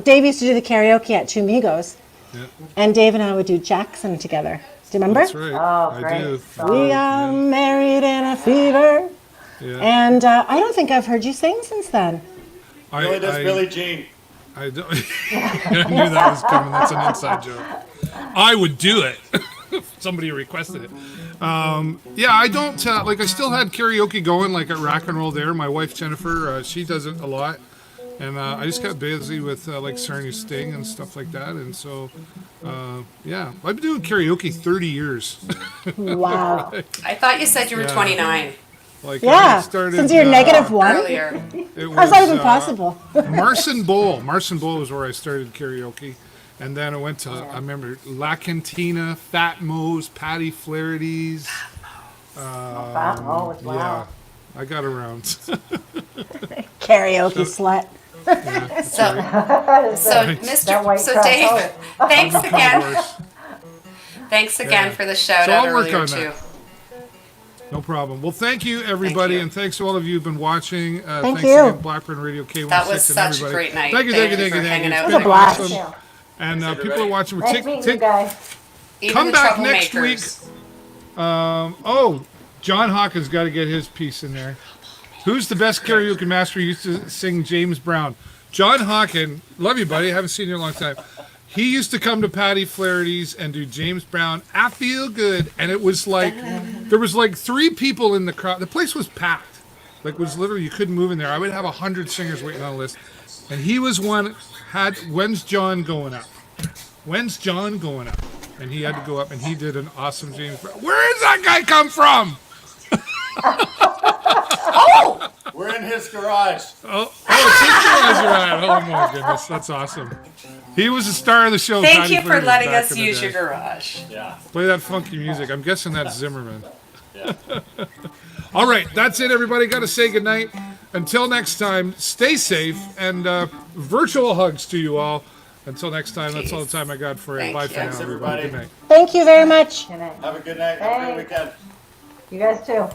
Dave used to do the karaoke at Two Migos, Yeah. and Dave and I would do Jackson together. Do you remember? That's right. I do. We are married in a fever, Yeah. and I don't think I've heard you sing since then. Really does Billie Jean. I don't. I knew that was coming. That's an inside joke. I would do it. Somebody requested it. Yeah, I don't. I still had karaoke going, like at Rock and Roll there. My wife Jennifer, she does it a lot, and I just got busy with like Sarnia Sting and stuff like that. And so, yeah, I've been doing karaoke 30 years. Wow. I thought you said you were 29 Like Yeah. I started, Since you're -1. earlier. It was, How's that even possible? Marson Bowl. Marson Bowl was where I started karaoke. And then I went to, I remember, La Cantina, Fat Mo's, Patty Flaherty's. Wow. Yeah, I got around. Karaoke slut. So Dave, thanks again. Thanks again for the shout So out I'll work earlier on too. that. No problem. Well, thank you, everybody, Thank you. and thanks to all of you who've been watching. Thank thanks you. again, Blackburn Radio K106 That was and such a everybody. great night. Thank you, Thank you for hanging It's out been with us. awesome. And Thanks, people are watching. Nice meeting you guys. Even Come the back next troublemakers. John Hawkins got to get his piece in there. Who's the best karaoke master who used to sing James Brown? John Hawkins. Love you, buddy. I haven't seen you in a long time. He used to come to Patty Flaherty's and do James Brown, I Feel Good. And it was like, there was like 3 people in the crowd. The place was packed. Like, it was literally, you couldn't move in there. I would have 100 singers waiting on a list. And he was one, When's John Going Up? When's John Going Up? And he had to go up, and he did an awesome James Brown. Where does that guy come from? We're in his garage. Oh, it's his garage you're at. Oh, my goodness. That's awesome. He was the star of the show. Thank Patty you for Flaherty letting back us in the use day. your garage. Yeah. Play that funky music. I'm guessing that's Zimmerman. Yeah. All right, that's it, everybody. Got to say goodnight. Until next time, stay safe, and virtual hugs to you all. Until next time, that's all the time I got for you. Thank Bye you. for now, Thanks, everybody. everybody. Good night. Thank you very much. Have a good night. Have a good weekend. You guys too.